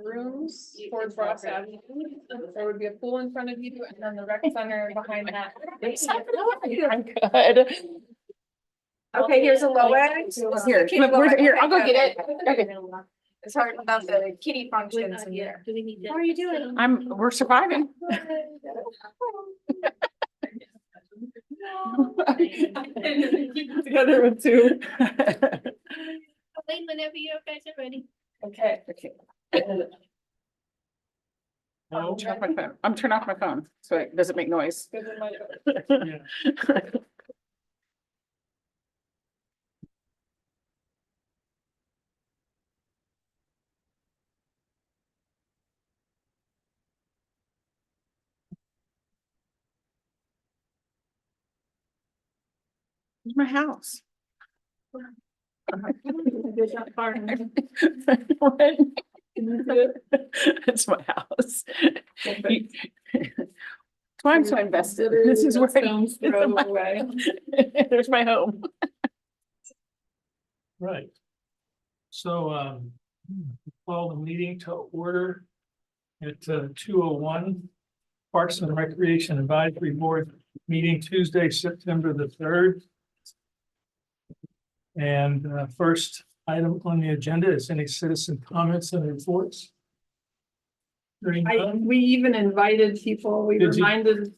rooms towards Ross Avenue. There would be a pool in front of you and then the rec center behind that. I'm good. Okay, here's a low end. Here, I'll go get it. Okay. It's hard about the kitty functions in here. How are you doing? We're surviving. Together with two. Whenever you guys are ready. Okay. I'm turning off my phone, so it doesn't make noise. Where's my house? It's my house. That's why I'm so invested. This is where there's my home. Right. So, call the meeting to order at 2:01. Parks and Recreation Advisory Board meeting Tuesday, September the 3rd. And first item on the agenda is any citizen comments and reports. Hearing none. We even invited people, we Did you? reminded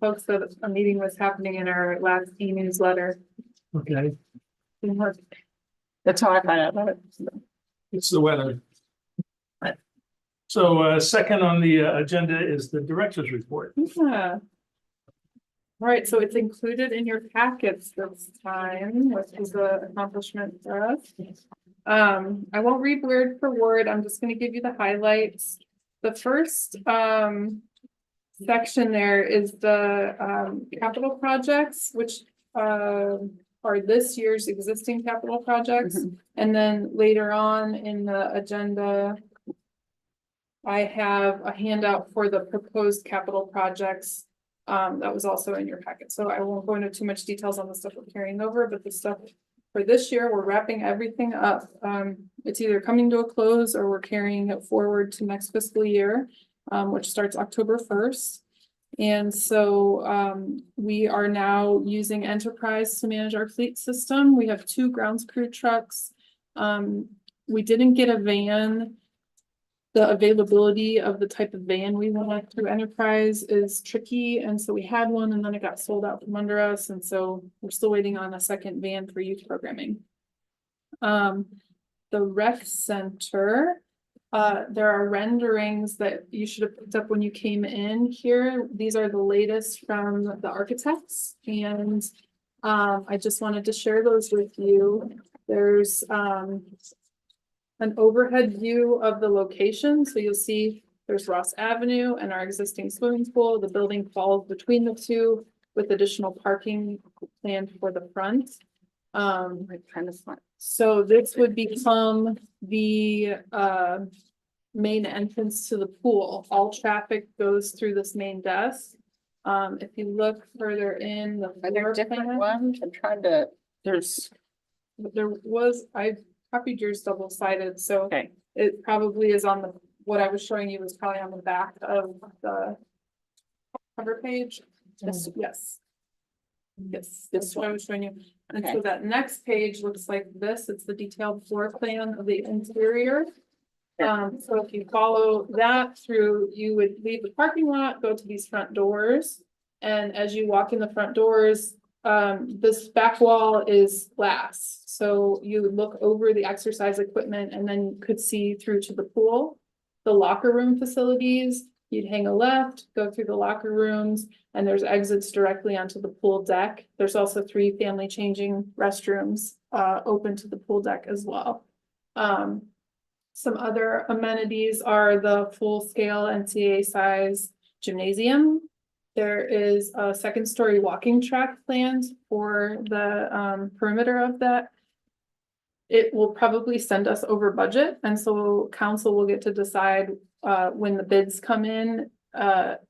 folks that a meeting was happening in our last e-newsletter. Okay, That's how I find out about it. it's the weather. So second on the agenda is the director's report. Yeah. All right, so it's included in your packets this time, which is an accomplishment for us. I won't read word for word, I'm just gonna give you the highlights. The first section there is the capital projects, which are this year's existing capital projects. And then later on in the agenda, I have a handout for the proposed capital projects. That was also in your packet, so I won't go into too much details on the stuff we're carrying over, but the stuff for this year, we're wrapping everything up. It's either coming to a close or we're carrying it forward to next fiscal year, which starts October 1st. And so we are now using Enterprise to manage our fleet system. We have 2 grounds crew trucks. We didn't get a van. The availability of the type of van we want through Enterprise is tricky, and so we had one and then it got sold out from under us, and so we're still waiting on a second van for youth programming. The rec center, there are renderings that you should have picked up when you came in here. These are the latest from the architects, and I just wanted to share those with you. There's an overhead view of the location. So you'll see there's Ross Avenue and our existing swimming pool. The building falls between the two with additional parking planned for the front. Kind of fun. So this would become the main entrance to the pool. All traffic goes through this main desk. If you look further in the Are there floor different plan, ones? I'm trying to, I copied yours double-sided, so okay. it probably is on the, what I was showing you was probably on the back of the cover page. Yes. Yes, that's what I was showing you. And so Okay. that next page looks like this. It's the detailed floor plan of the interior. So if you follow that through, you would leave the parking lot, go to these front doors. And as you walk in the front doors, this back wall is glass. So you would look over the exercise equipment and then you could see through to the pool. The locker room facilities, you'd hang a left, go through the locker rooms, and there's exits directly onto the pool deck. There's also 3 family changing restrooms open to the pool deck as well. Some other amenities are the full-scale NCAA size gymnasium. There is a 2nd-story walking track planned for the perimeter of that. It will probably send us over budget, and so council will get to decide when the bids come in.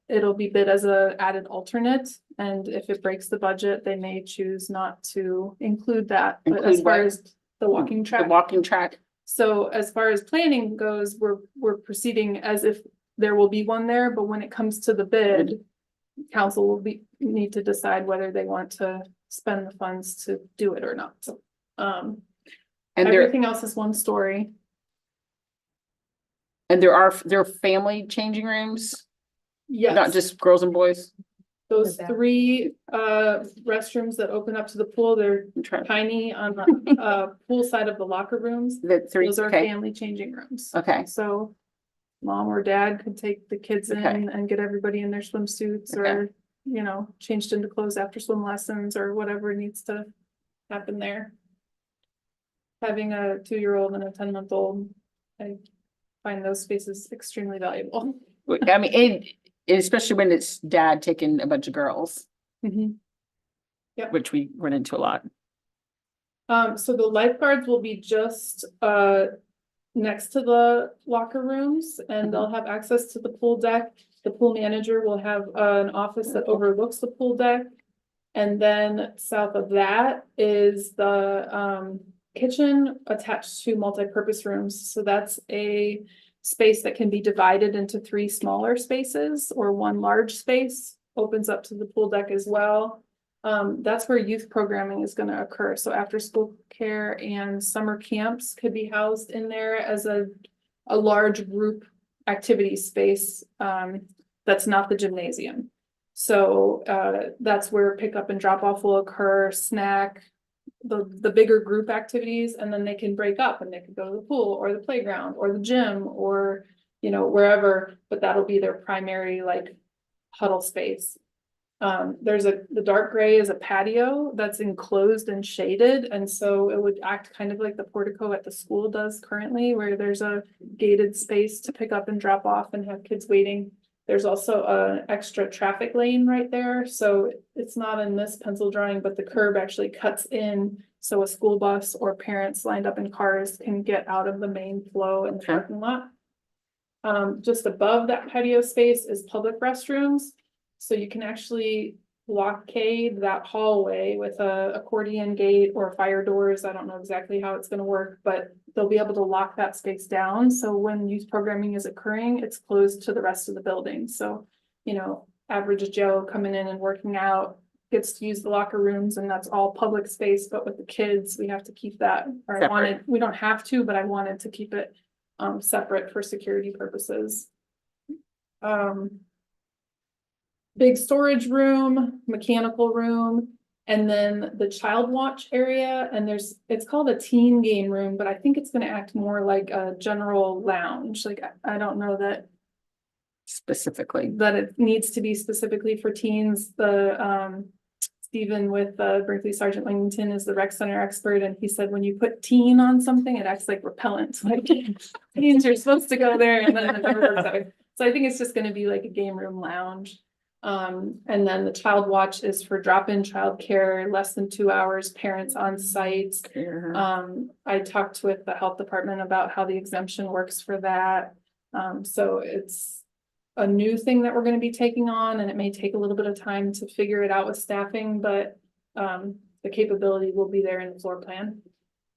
It'll be bid as a added alternate, and if it breaks the budget, they may choose not to include that. But as Include far what? as the walking The track, walking track. So as far as planning goes, we're proceeding as if there will be one there, but when it comes to the bid, council will need to decide whether they want to spend the funds to do it or not. And there, Everything else is one story. there are family changing rooms, not Yes, just girls and boys. those The back. 3 restrooms that open up to the pool, they're I'm trying, tiny on the pool side of the locker rooms. the three, Those are okay, family changing rooms. okay, So mom or dad could take the kids in Okay. and get everybody in their swimsuits Okay. or, you know, changed into clothes after swim lessons or whatever needs to happen there. Having a 2-year-old and a 10-month-old, I find those spaces extremely valuable. I mean, especially when it's dad taking a bunch of girls, which we run into a lot. So the lifeguards will be just next to the locker rooms and they'll have access to the pool deck. The pool manager will have an office that overlooks the pool deck. And then south of that is the kitchen attached to multi-purpose rooms. So that's a space that can be divided into 3 smaller spaces or 1 large space, opens up to the pool deck as well. That's where youth programming is gonna occur. So after school care and summer camps could be housed in there as a large group activity space, that's not the gymnasium. So, that's where pickup and drop off will occur, snack, the bigger group activities, and then they can break up and they could go to the pool or the playground or the gym or, you know, wherever, but that'll be their primary like huddle space. The dark gray is a patio that's enclosed and shaded, and so it would act kind of like the portico at the school does currently, where there's a gated space to pick up and drop off and have kids waiting. There's also an extra traffic lane right there, so it's not in this pencil drawing, but the curb actually cuts in, so a school bus or parents lined up in cars can get out of the main flow in the Okay. parking lot. Just above that patio space is public restrooms. So you can actually blockade that hallway with a accordion gate or fire doors. I don't know exactly how it's gonna work, but they'll be able to lock that space down. So when youth programming is occurring, it's closed to the rest of the building. So, you know, average Joe coming in and working out gets to use the locker rooms and that's all public space, but with the kids, we have to keep that. Or Separate. we don't have to, but I wanted to keep it separate for security purposes. Big storage room, mechanical room, and then the child watch area, and it's called a teen game room, but I think it's gonna act more like a general lounge, like, I don't know that Specifically, it needs to be specifically for teens. Stephen with Brinkley Sergeant Langton is the rec center expert, and he said when you put teen on something, it acts like repellent, like teens are supposed to go there, and then it never works that way. So I think it's just gonna be like a game room lounge. And then the child watch is for drop-in childcare, less than 2 hours, parents on site. I talked with the health department about how the exemption works for that. So it's a new thing that we're gonna be taking on, and it may take a little bit of time to figure it out with staffing, but the capability will be there in the floor plan.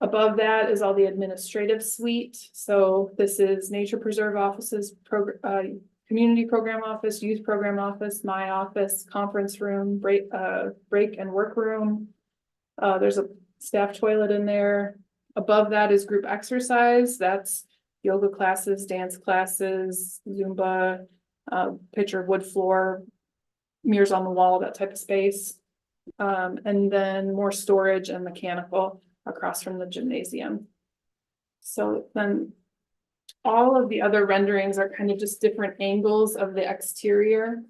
Above that is all the administrative suite. So this is nature preserve offices, community program office, youth program office, my office, conference room, break and work room. There's a staff toilet in there. Above that is group exercise. That's yoga classes, dance classes, Zumba, picture of wood floor, mirrors on the wall, that type of space. And then more storage and mechanical across from the gymnasium. So then all of the other renderings are kind of just different angles of the exterior.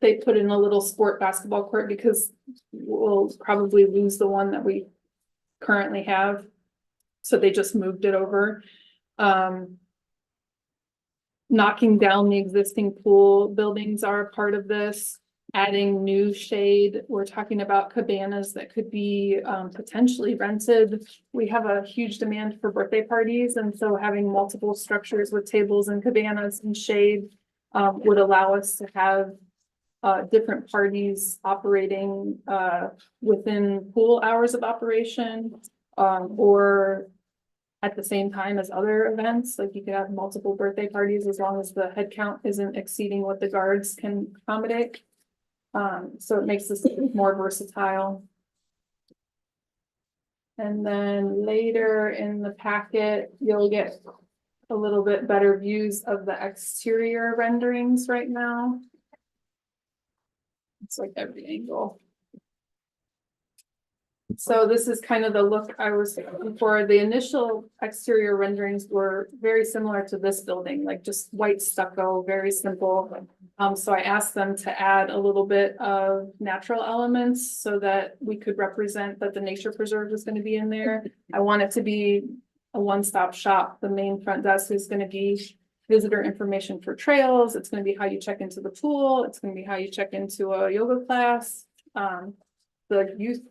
They put in a little sport basketball court because we'll probably lose the one that we currently have. So they just moved it over. Knocking down the existing pool buildings are a part of this. Adding new shade, we're talking about cabanas that could be potentially rented. We have a huge demand for birthday parties, and so having multiple structures with tables and cabanas and shade would allow us to have different parties operating within pool hours of operation, or at the same time as other events, like you could have multiple birthday parties as long as the head count isn't exceeding what the guards can accommodate. So it makes this more versatile. And then later in the packet, you'll get a little bit better views of the exterior renderings right now. It's like every angle. So this is kind of the look I was looking for. The initial exterior renderings were very similar to this building, like just white stucco, very simple. So I asked them to add a little bit of natural elements so that we could represent that the nature preserve was going to be in there. I want it to be a one-stop shop. The main front desk is going to be visitor information for trails. It's going to be how you check into the pool. It's going to be how you check into a yoga class. The youth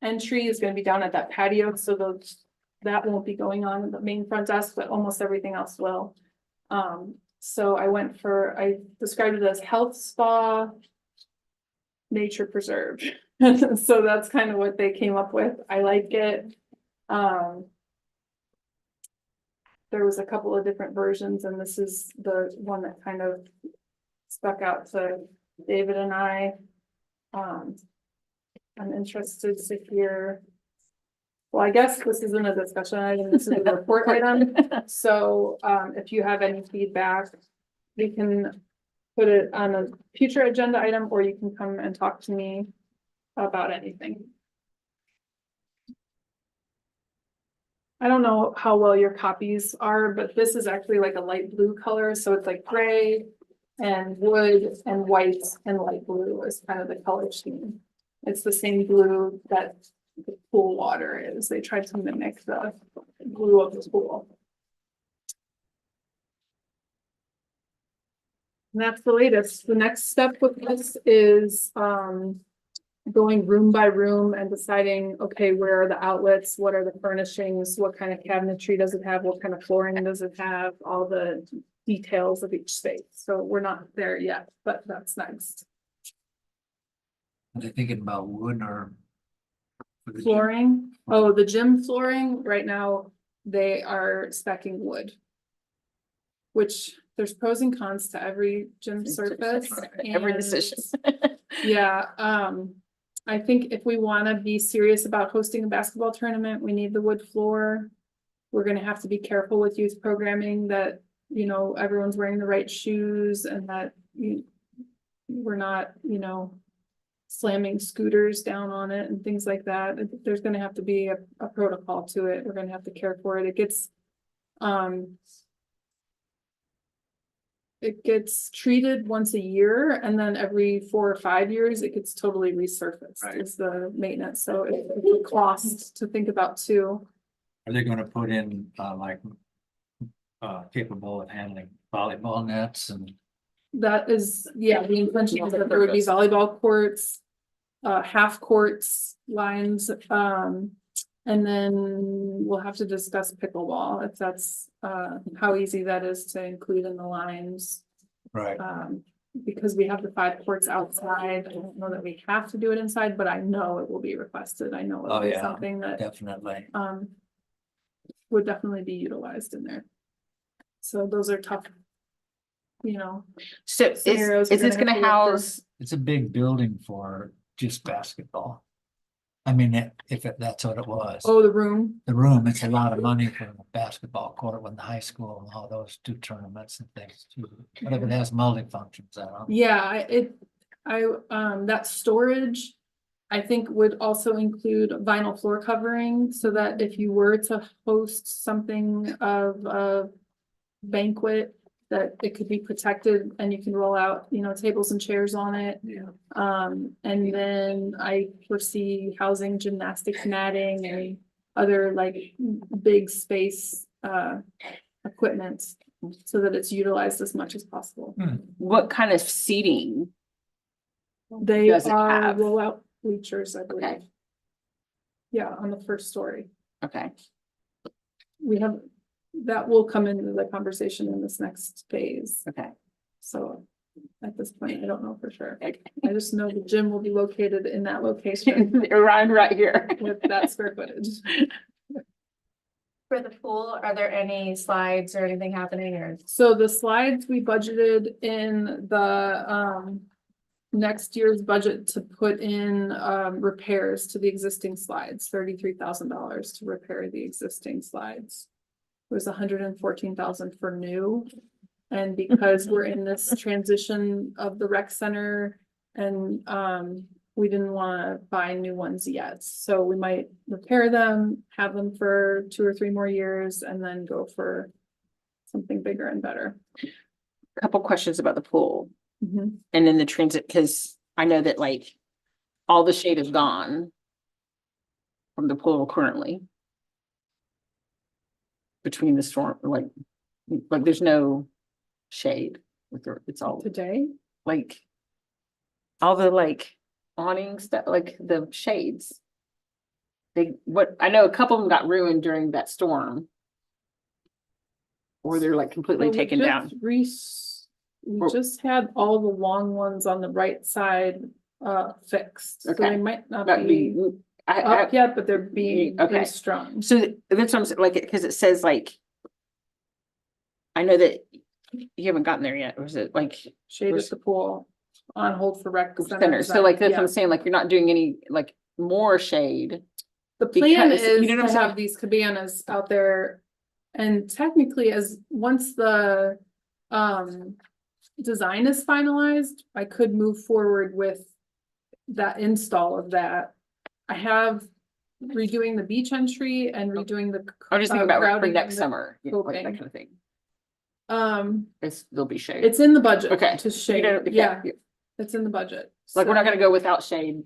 entry is going to be down at that patio, so that won't be going on in the main front desk, but almost everything else will. So I described it as health spa, nature preserve. So that's kind of what they came up with. I like it. There was a couple of different versions, and this is the one that kind of stuck out to David and I. I'm interested to hear. Well, I guess this isn't a discussion item, this is a report item. So if you have any feedback, we can put it on a future agenda item, or you can come and talk to me about anything. I don't know how well your copies are, but this is actually like a light blue color, so it's like gray and wood and white and light blue is kind of the color scheme. It's the same blue that the pool water is. They tried to mimic the blue of the pool. And that's the latest. The next step with this is going room by room and deciding, okay, where are the outlets? What are the furnishings? What kind of cabinetry does it have? What kind of flooring does it have? All the details of each space. So we're not there yet, but that's next. Are they thinking about wood or? for the gym? Flooring, oh, the gym flooring, right now, they are speccing wood. Which there's pros and cons to every gym surface. Every and, decision. Yeah, I think if we wanna be serious about hosting a basketball tournament, we need the wood floor. We're gonna have to be careful with youth programming that, you know, everyone's wearing the right shoes and that we're not, you know, slamming scooters down on it and things like that. There's gonna have to be a protocol to it. We're gonna have to care for it. It gets treated once a year, and then every 4 or 5 years, it gets totally resurfaced. Right. Is the maintenance, so it's a cost to think about too. Are they gonna put in capable of handling volleyball nets and? That is, yeah, the intention is that there would be volleyball courts, half courts, lines, and then we'll have to discuss pickleball, if that's, how easy that is to include in the lines. Right. Because we have the 5 courts outside, I don't know that we have to do it inside, but I know it will be requested, I know it'll Oh, be yeah, something that, definitely. would definitely be utilized in there. So those are tough, you know, So is Scenarios we're this gonna gonna have to look for. house, It's a big building for just basketball. I mean, that's what it was. oh, the room, The room, it's a lot of money for a basketball court when the high school and all those do tournaments and things too. But if it has multi-functions, I don't. yeah, that storage. I think would also include vinyl floor covering, so that if you were to host something of a banquet, that it could be protected and you can roll out, you know, tables and chairs on it. Yeah. And then I foresee housing gymnastics matting and other like big space equipment, so that it's utilized as much as possible. what kind of seating? They Does it are have? rollout bleachers, I believe. Okay. Yeah, on the first story. Okay, We have, that will come into the conversation in this next phase. okay. So at this point, I don't know for sure. Okay. I just know the gym will be located in that location Around right here. with that square footage. For the pool, are there any slides or anything happening or? So the slides we budgeted in the next year's budget to put in repairs to the existing slides, $33,000 to repair the existing slides. It was $114,000 for new. And because we're in this transition of the rec center and we didn't want to buy new ones yet, so we might repair them, have them for 2 or 3 more years, and then go for something bigger and better. Couple questions about the pool Mhm. and then the transit, because I know that like all the shade is gone from the pool currently. Between the storm, like there's no shade with it's all Today, like all the like awnings that like the shades. What I know a couple of them got ruined during that storm. Or they're like completely so we taken just down. We Or- just had all the long ones on the right side fixed, so Okay. they might not That'd be be, I, up yet, but they're being Okay. strung. so that's what I'm saying, like, because it says like. I know that you haven't gotten there yet, or is it like Shade at the pool, on hold for rec center? So like that's what I'm saying, like you're not doing any like more shade. The plan because- is you know what to I'm saying? have these cabanas out there. And technically, as once the design is finalized, I could move forward with that install of that. I have redoing the beach entry and redoing the. I'm just thinking about like, for grouting next and the- summer, you know, like that coping. kind of thing. There'll Be shade. it's in the budget. Okay. To You shade, know, okay, yeah, it's in the budget. Like, we're not So, gonna go without shade.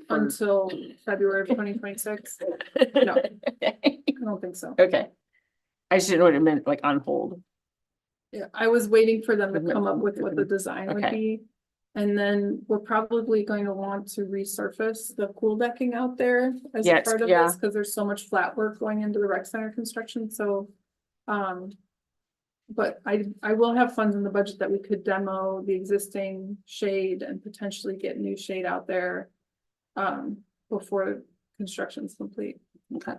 For... until February of 2026. No. I don't think so. Okay. I just didn't know what it meant, like on hold. Yeah, I was waiting for them to Mhm. come up with what the design would Okay. be. And then we're probably going to want to resurface the pool decking out there as a Yes, part of yeah. this, because there's so much flat work going into the rec center construction, so. But I will have funds in the budget that we could demo the existing shade and potentially get new shade out there. Before construction's complete. Okay.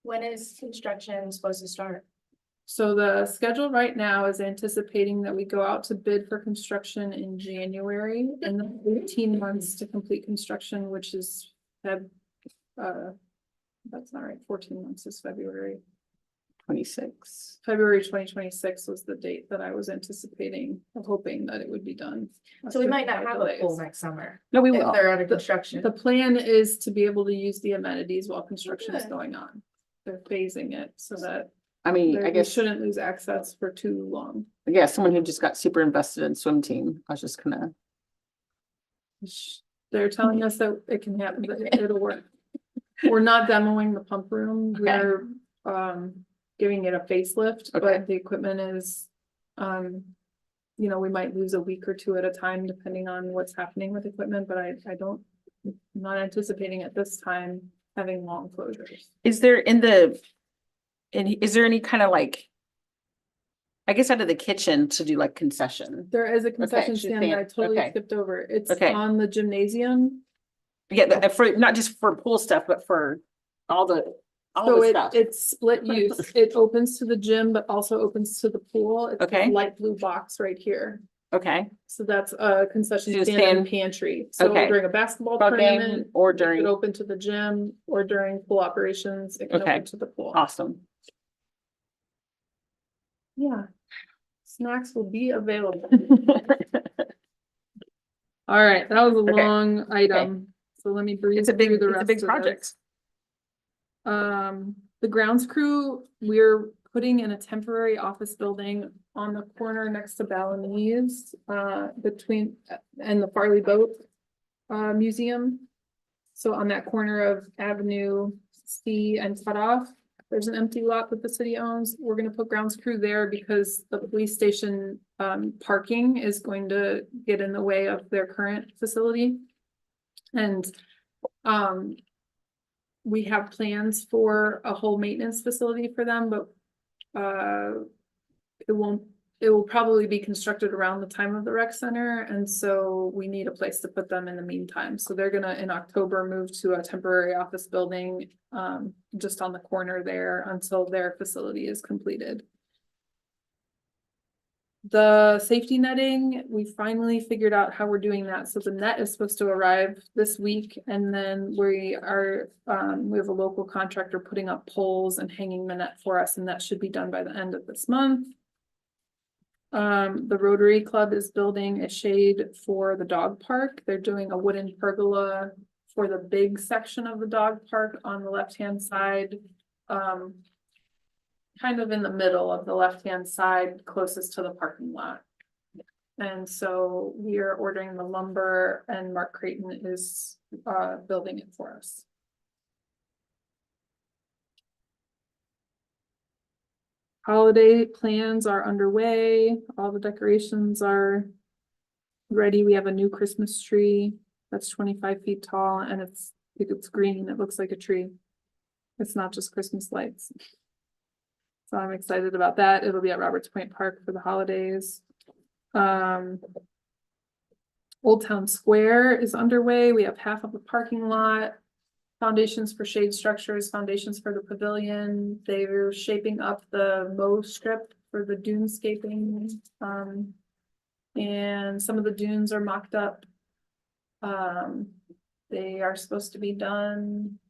When is construction supposed to start? So the schedule right now is anticipating that we go out to bid for construction in January and then 18 months to complete construction, which is that's not right, 14 months is February. 26. February 2026 was the date that I was anticipating, hoping that it would be done. So we might not have a Delays. pool next summer No, we if will. they're under construction. The plan is to be able to use the amenities while construction is Good. going on. They're phasing it so that I mean, I we guess, shouldn't lose access for too long. yeah, someone who just got super invested in swim team. I was just gonna. They're telling us that it can happen, that it'll work. We're not demoing the pump room, we're giving it a facelift, Okay. but the equipment is. You know, we might lose a week or 2 at a time depending on what's happening with equipment, but I'm not anticipating at this time having long closures. Is there is there any kind of like, I guess out of the kitchen to do like concession? There is a concession she's stand that I saying- totally okay. skipped over. It's Okay. on the gymnasium. Yeah, for, not just for pool stuff, but for all the So stuff. it's split use. It opens to the gym, but also opens to the pool. It's Okay. a light blue box right here. Okay, So that's a concession So you stand and stand- pantry. So Okay. during a basketball Ball game tournament, or it could during, open to the gym, or during pool operations, it can Okay. open to the pool. awesome. Yeah. Snacks will be available. All right, that was a Okay. long item. So let me breeze It's a big, through the it's a rest big of project. this. The grounds crew, we're putting in a temporary office building on the corner next to Balinese, between, and the Farley Boat Museum. So on that corner of Avenue C and Cutoff, there's an empty lot that the city owns. We're gonna put grounds crew there because the police station parking is going to get in the way of their current facility. And we have plans for a whole maintenance facility for them, but it won't it will probably be constructed around the time of the rec center, and so we need a place to put them in the meantime. So they're gonna, in October, move to a temporary office building, just on the corner there until their facility is completed. The safety netting, we finally figured out how we're doing that. So the net is supposed to arrive this week, and then we have a local contractor putting up poles and hanging the net for us, and that should be done by the end of this month. The Rotary Club is building a shade for the dog park. They're doing a wooden pergola for the big section of the dog park on the left-hand side. Kind of in the middle of the left-hand side, closest to the parking lot. And so we are ordering the lumber, and Mark Creighton is building it for us. Holiday plans are underway. All the decorations are ready. We have a new Christmas tree that's 25 feet tall, and it's green. It looks like a tree. It's not just Christmas lights. So I'm excited about that. It'll be at Roberts Point Park for the holidays. Old Town Square is underway. We have half of the parking lot. Foundations for shade structures, foundations for the pavilion. They're shaping up the mow strip for the dunescaping. And some of the dunes are mocked up. They are supposed to be done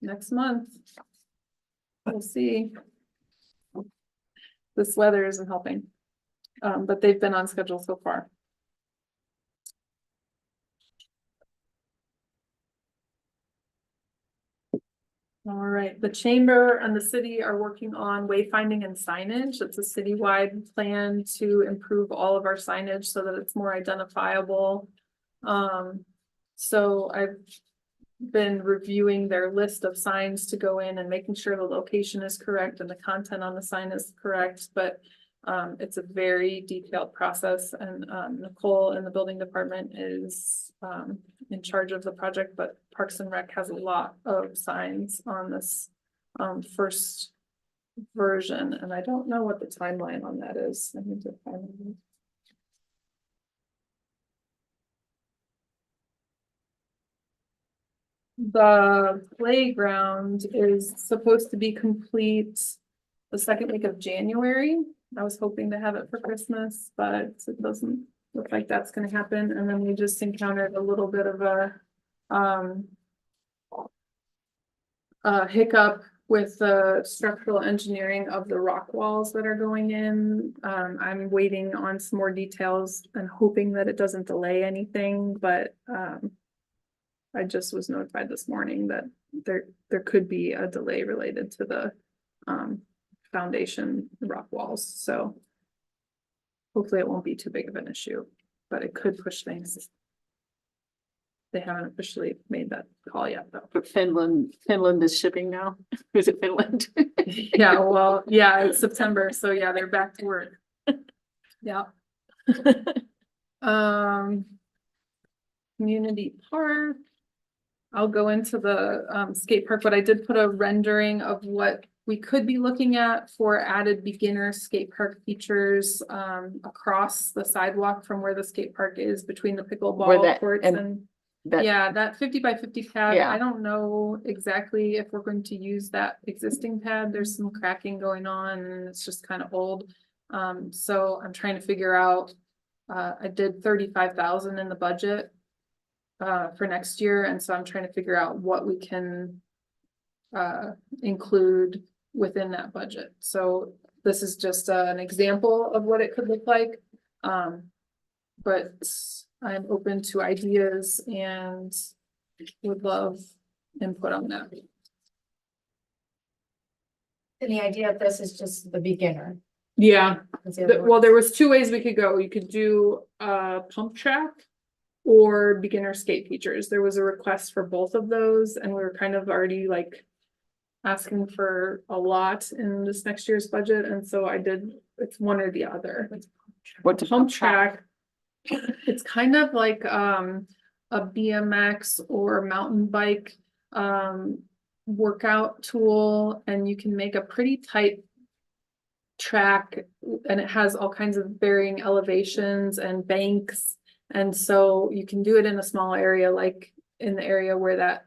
next month. We'll see. This weather isn't helping. But they've been on schedule so far. All right, the chamber and the city are working on wayfinding and signage. It's a citywide plan to improve all of our signage so that it's more identifiable. So I've been reviewing their list of signs to go in and making sure the location is correct and the content on the sign is correct, but it's a very detailed process, and Nicole in the building department is in charge of the project, but Parks and Rec has a lot of signs on this first version, and I don't know what the timeline on that is. I need to find it. The playground is supposed to be complete the second week of January. I was hoping to have it for Christmas, but it doesn't look like that's gonna happen. And then we just encountered a little bit of a hiccup with the structural engineering of the rock walls that are going in. I'm waiting on some more details and hoping that it doesn't delay anything, but I just was notified this morning that there could be a delay related to the foundation rock walls, so hopefully it won't be too big of an issue, but it could push things. They haven't officially made that call yet, though. But Finland is shipping now. Is it Finland? Yeah, well, yeah, it's September, so yeah, they're back to work. Yeah. Community park. I'll go into the skate park, but I did put a rendering of what we could be looking at for added beginner skate park features across the sidewalk from where the skate park is between the pickleball courts and yeah, that 50 by 50 pad. Yeah. I don't know exactly if we're going to use that existing pad. There's some cracking going on and it's just kind of old. So I'm trying to figure out, I did 35,000 in the budget for next year. And so I'm trying to figure out what we can include within that budget. So this is just an example of what it could look like. But I'm open to ideas and would love input on that. And the idea of this is just the beginner. Yeah, That's the other well, one. there was two ways we could go. You could do a pump track or beginner skate features. There was a request for both of those, and we were kind of already like asking for a lot in this next year's budget, and so I did, it's one or the other. What's a Pump track, it's kind of like a BMX or mountain bike workout tool, and you can make a pretty tight track and it has all kinds of varying elevations and banks. And so you can do it in a small area, like in the area where that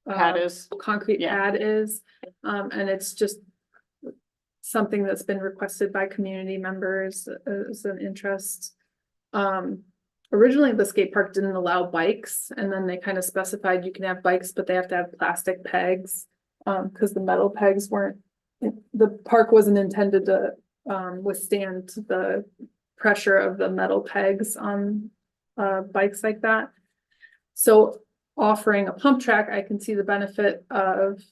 Pad is, concrete Yeah. pad is. And it's just something that's been requested by community members as an interest. Originally the skate park didn't allow bikes, and then they kind of specified you can have bikes, but they have to have plastic pegs. Because the metal pegs weren't, the park wasn't intended to withstand the pressure of the metal pegs on bikes like that. So offering a pump track, I can see the benefit of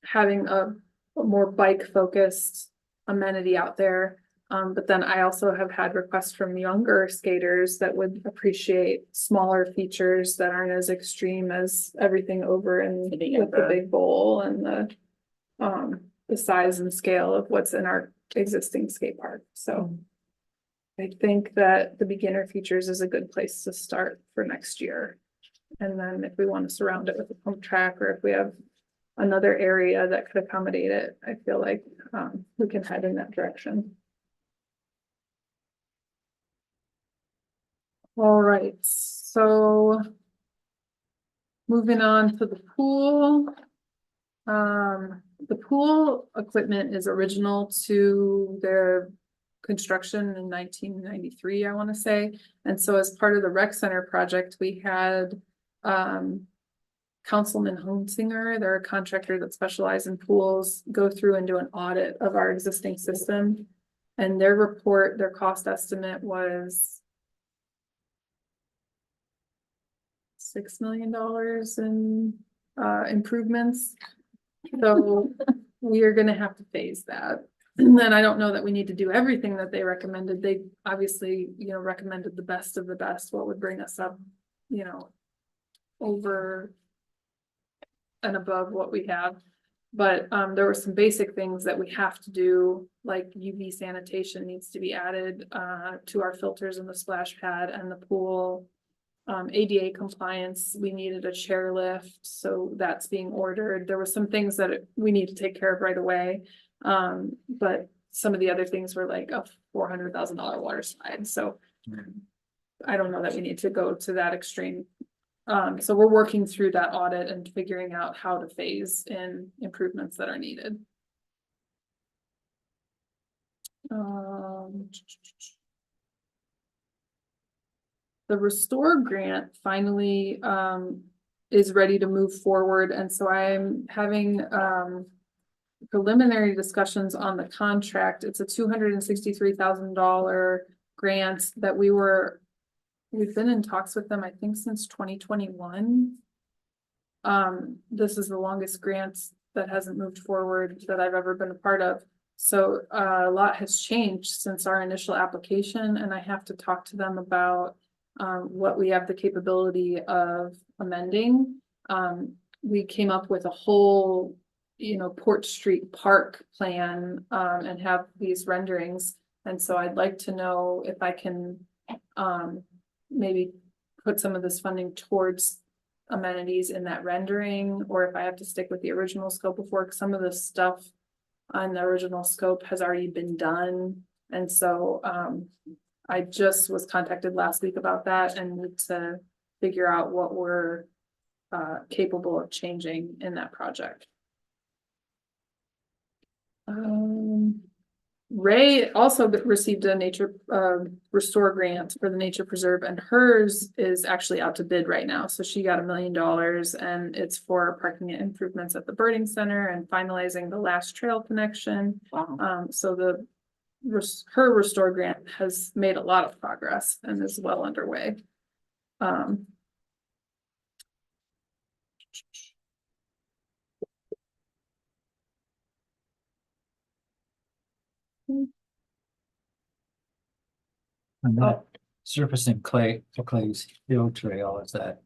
having a more bike focused amenity out there. But then I also have had requests from younger skaters that would appreciate smaller features that aren't as extreme as everything over in The with the big bowl and the size and scale of what's in our existing skate park. So I think that the beginner features is a good place to start for next year. And then if we want to surround it with a pump track, or if we have another area that could accommodate it, I feel like we can head in that direction. All right, so moving on to the pool. The pool equipment is original to their construction in 1993, I want to say. And so as part of the rec center project, we had Councilman Hunsinger, they're a contractor that specializes in pools, go through and do an audit of our existing system. And their report, their cost estimate was $6 million in improvements. So we are gonna have to phase that. And then I don't know that we need to do everything that they recommended. They obviously, recommended the best of the best, what would bring us up, over and above what we have. But there were some basic things that we have to do, like UV sanitation needs to be added to our filters in the splash pad and the pool. ADA compliance, we needed a chair lift, so that's being ordered. There were some things that we need to take care of right away. But some of the other things were like a $400,000 water slide, so I don't know that we need to go to that extreme. So we're working through that audit and figuring out how to phase in improvements that are needed. The Restore grant finally is ready to move forward, and so I'm having preliminary discussions on the contract. It's a $263,000 grant that we've been in talks with them, I think, since 2021. This is the longest grant that hasn't moved forward that I've ever been a part of. So a lot has changed since our initial application, and I have to talk to them about what we have the capability of amending. We came up with a whole, Port Street Park plan and have these renderings. And so I'd like to know if I can maybe put some of this funding towards amenities in that rendering, or if I have to stick with the original scope of work. Some of the stuff on the original scope has already been done. And so I just was contacted last week about that and need to figure out what we're capable of changing in that project. Ray also received a nature restore grant for the nature preserve, and hers is actually out to bid right now. So she got $1 million, and it's for parking improvements at the birding center and finalizing the last trail connection. Wow. So her restore grant has made a lot of progress and is well underway. And that surfacing clay for Clay's Hill Trail, is that?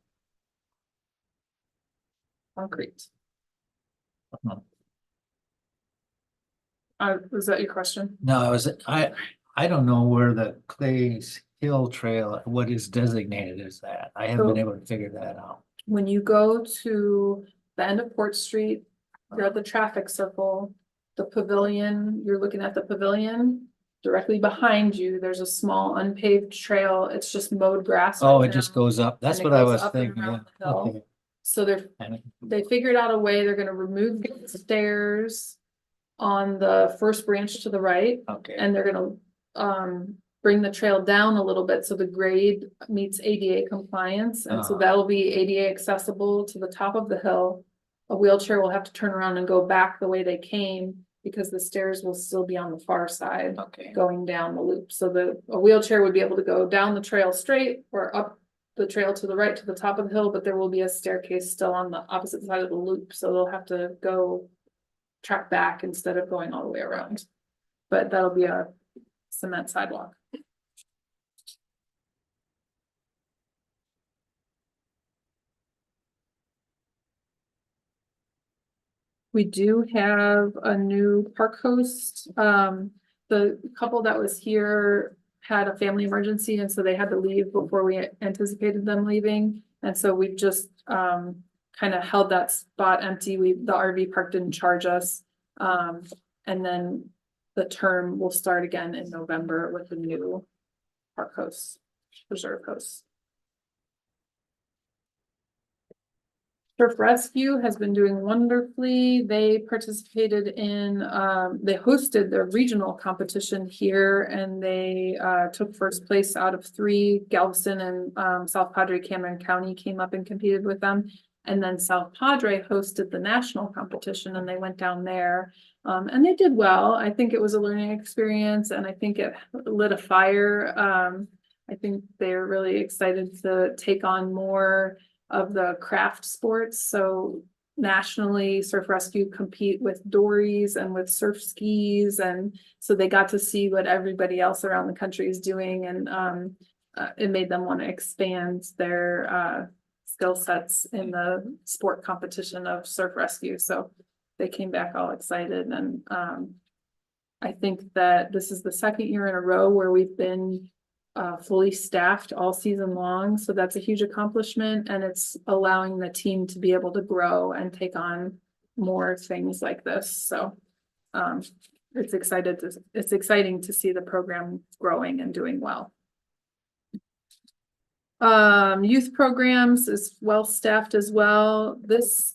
Concrete. No, Was that your question? I don't know where the Clay's Hill Trail, what is designated as that. I haven't been able to figure that out. When you go to the end of Port Street, you're at the traffic circle. the pavilion, you're looking at the pavilion. Directly behind you, there's a small unpaved trail. It's just mowed grass. Oh, right it just now. goes up. That's And it what I goes was up and thinking, yeah. around the hill. Okay. So And it- they figured out a way, they're gonna remove the stairs on the first branch to the right, Okay, and they're gonna bring the trail down a little bit so the grade meets ADA compliance, and so Ah. that'll be ADA accessible to the top of the hill. A wheelchair will have to turn around and go back the way they came, because the stairs will still be on the far side okay. going down the loop. So a wheelchair would be able to go down the trail straight or up the trail to the right to the top of the hill, but there will be a staircase still on the opposite side of the loop, so they'll have to go track back instead of going all the way around. But that'll be a cement sidewalk. We do have a new park host. The couple that was here had a family emergency, and so they had to leave before we anticipated them leaving. And so we just kind of held that spot empty. The RV park didn't charge us. And then the term will start again in November with the new park host, reserve host. Surf Rescue has been doing wonderfully. They participated in, they hosted the regional competition here, and they took first place out of 3. Galveston and South Padre Cameron County came up and competed with them. And then South Padre hosted the national competition, and they went down there. And they did well. I think it was a learning experience, and I think it lit a fire. I think they're really excited to take on more of the craft sports. So nationally, Surf Rescue compete with dories and with surf skis, and so they got to see what everybody else around the country is doing, and it made them want to expand their skill sets in the sport competition of Surf Rescue. So they came back all excited, and I think that this is the second year in a row where we've been fully staffed all season long. So that's a huge accomplishment, and it's allowing the team to be able to grow and take on more things like this. So it's exciting to see the program growing and doing well. Youth programs is well staffed as well. This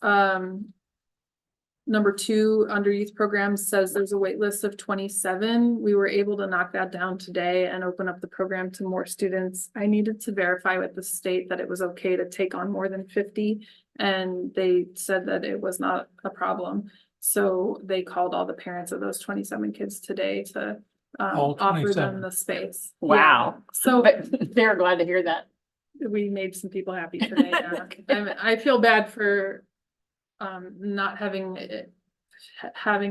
number 2 under youth programs says there's a wait list of 27. We were able to knock that down today and open up the program to more students. I needed to verify with the state that it was okay to take on more than 50, and they said that it was not a problem. So they called all the parents of those 27 kids today to All offer 27. them the space. Wow. Yeah. So But they're glad to hear that. we made some people happy today. Yeah. I feel bad for not having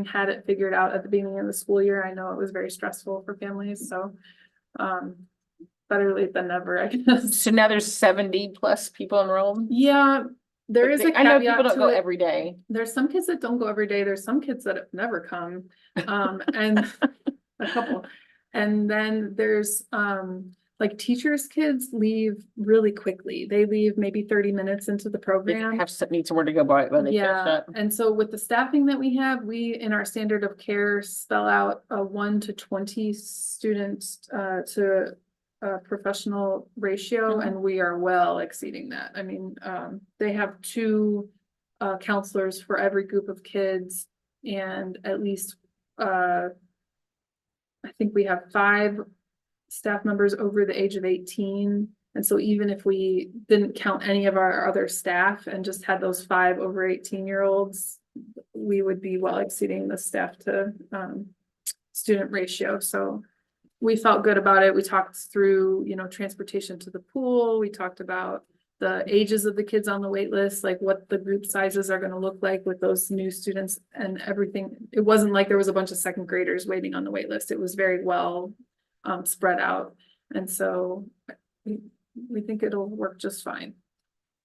had it figured out at the beginning of the school year. I know it was very stressful for families, so better late than never, I guess. So now there's 70 plus people enrolled. Yeah, there is a I know caveat people don't to go it. every day. There's some kids that don't go every day. There's some kids that have never come. And a couple. And then there's like teachers' kids leave really quickly. They leave maybe 30 minutes into the They program. have need somewhere to go by when they finish Yeah, up. and so with the staffing that we have, we in our standard of care spell out a 1 to 20 students to a professional ratio, Mhm. and we are well exceeding that. I mean, they have 2 counselors for every group of kids, and at least I think we have 5 staff members over the age of 18. And so even if we didn't count any of our other staff and just had those 5 over 18-year-olds, we would be well exceeding the staff to student ratio. So we felt good about it. We talked through, transportation to the pool. We talked about the ages of the kids on the wait list, like what the group sizes are going to look like with those new students and everything. It wasn't like there was a bunch of second graders waiting on the wait list. It was very well spread out. And so we think it'll work just fine.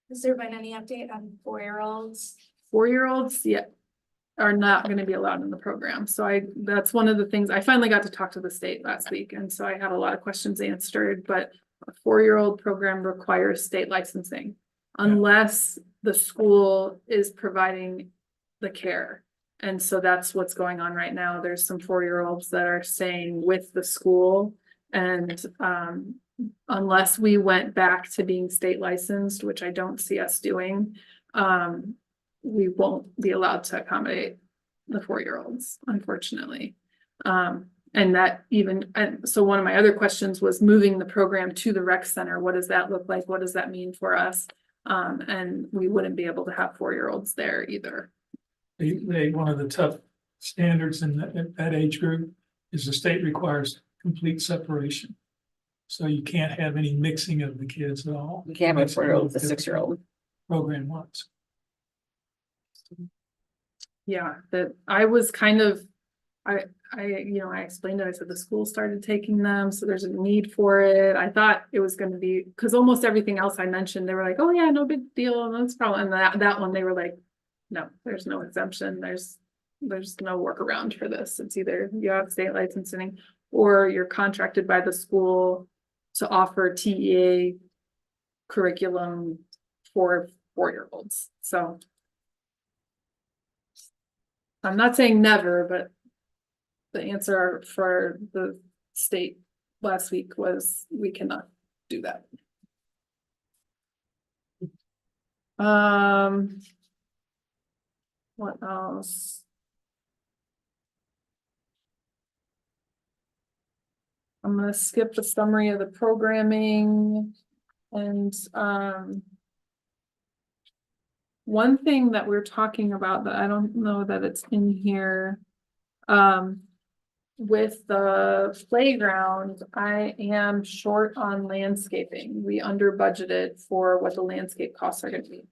Has there been any update on 4-year-olds? 4-year-olds, yeah, are not going to be allowed in the program. So that's one of the things I finally got to talk to the state last week. And so I had a lot of questions answered, but a 4-year-old program requires state licensing unless the school is providing the care. And so that's what's going on right now. There's some 4-year-olds that are staying with the school. And unless we went back to being state licensed, which I don't see us doing, we won't be allowed to accommodate the 4-year-olds, unfortunately. And that even, and so one of my other questions was moving the program to the rec center. What does that look like? What does that mean for us? And we wouldn't be able to have 4-year-olds there either. One of the tough standards in that age group is the state requires complete separation. So you can't have any mixing of the kids at all. You can't have a Makes it 4-year-old little with a 6-year-old. Program wants. Yeah, that I was kind of, I explained it, I said the school started taking them, so there's a need for it. I thought it was gonna be, because almost everything else I mentioned, they were like, oh yeah, no big deal, no problem. And that one, they were like, no, there's no exemption, there's no workaround for this. It's either you have state licensing or you're contracted by the school to offer TEA curriculum for 4-year-olds, so. I'm not saying never, but the answer for the state last week was we cannot do that. What else? I'm gonna skip the summary of the programming and one thing that we're talking about that I don't know that it's in here. With the playground, I am short on landscaping. We under budgeted for what the landscape costs are gonna be.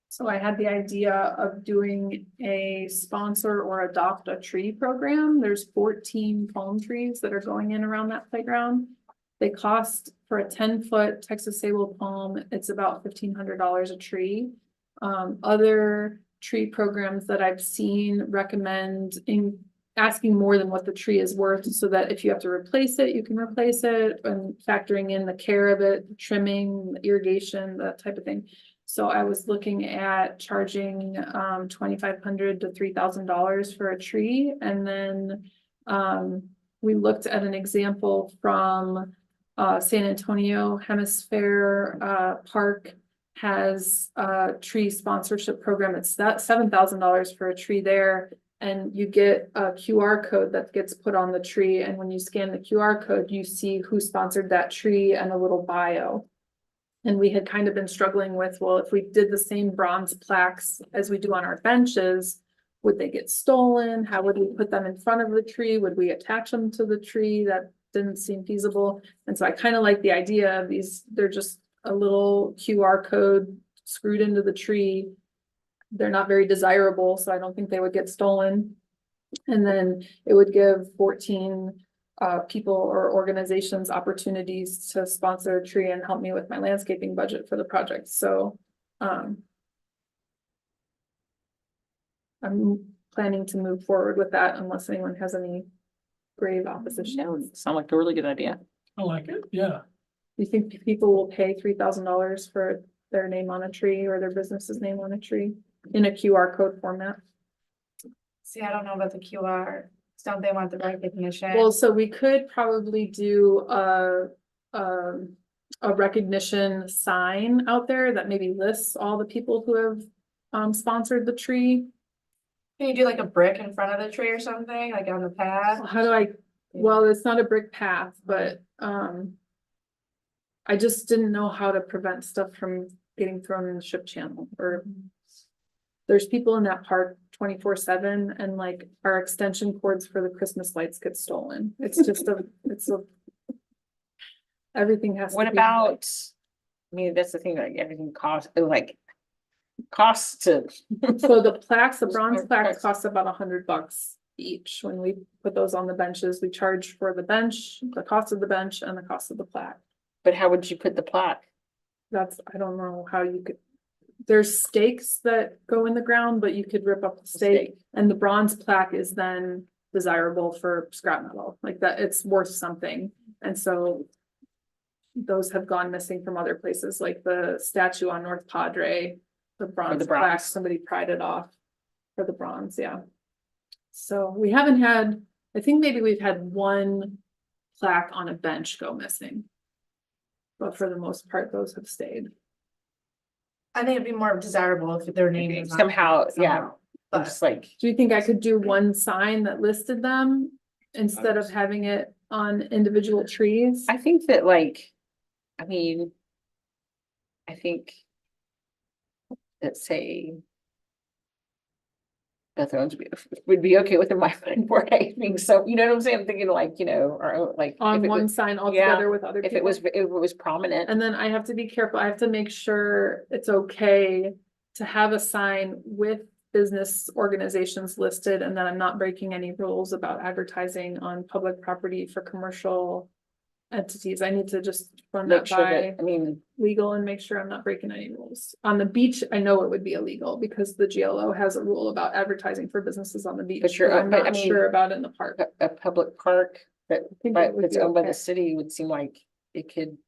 So I had the idea of doing a sponsor or adopt a tree program. There's 14 palm trees that are going in around that playground. They cost for a 10-foot Texas sable palm, it's about $1,500 a tree. Other tree programs that I've seen recommend asking more than what the tree is worth, so that if you have to replace it, you can replace it, and factoring in the care of it, trimming, irrigation, that type of thing. So I was looking at charging $2,500 to $3,000 for a tree, and then we looked at an example from San Antonio Hemisphere Park has a tree sponsorship program. It's that $7,000 for a tree there. And you get a QR code that gets put on the tree. And when you scan the QR code, you see who sponsored that tree and a little bio. And we had kind of been struggling with, well, if we did the same bronze plaques as we do on our benches, would they get stolen? How would we put them in front of the tree? Would we attach them to the tree? That didn't seem feasible. And so I kind of like the idea of these, they're just a little QR code screwed into the tree. They're not very desirable, so I don't think they would get stolen. And then it would give 14 people or organizations opportunities to sponsor a tree and help me with my landscaping budget for the project. So I'm planning to move forward with that unless anyone has any grave opposition. Sound like a really good idea. I like it, yeah. You think people will pay $3,000 for their name on a tree or their business's name on a tree in a QR code format? See, I don't know about the QR. Don't they want the recognition? Well, so we could probably do a recognition sign out there that maybe lists all the people who have sponsored the tree. Can you do like a brick in front of the tree or something, like on the path? How do I, well, it's not a brick path, but I just didn't know how to prevent stuff from getting thrown in the ship channel. Or there's people in that park 24/7, and like our extension cords for the Christmas lights get stolen. It's just everything has to What be. about, I mean, that's the thing, like everything costs to. So the plaques, the bronze plaques cost about $100 each. When we put those on the benches, we charge for the bench, the cost of the bench, and the cost of the plaque. But how would you put the plaque? I don't know how you could, there's stakes that go in the ground, but you could rip up the stake, and the bronze plaque is then desirable for scrap metal, like that, it's worth something. And so those have gone missing from other places, like the statue on North Padre, the bronze plaque, somebody pried it off for the bronze, yeah. So we haven't had, I think maybe we've had one plaque on a bench go missing. But for the most part, those have stayed. I think it'd be more desirable if their name is. on Somehow, it yeah. somehow, I'm But just like, Do you think I could do one sign that listed them instead of having it on individual trees? I think that like, I mean. I think. Let's say. Beth Owens would be okay with the my mind board being so, you know what I'm saying? I'm thinking like, or like. On if it one was- sign altogether with other If people? if it was prominent, And then I have to be careful, I have to make sure it's okay to have a sign with business organizations listed and that I'm not breaking any rules about advertising on public property for commercial entities. I need to just run make that sure by that, I mean, legal and make sure I'm not breaking any rules. On the beach, I know it would be illegal because the GLO has a rule about advertising for businesses on the beach, you're- but I'm but I not mean- sure about in the park. a public park that, I think it would that's be owned by okay. the city would seem like it could.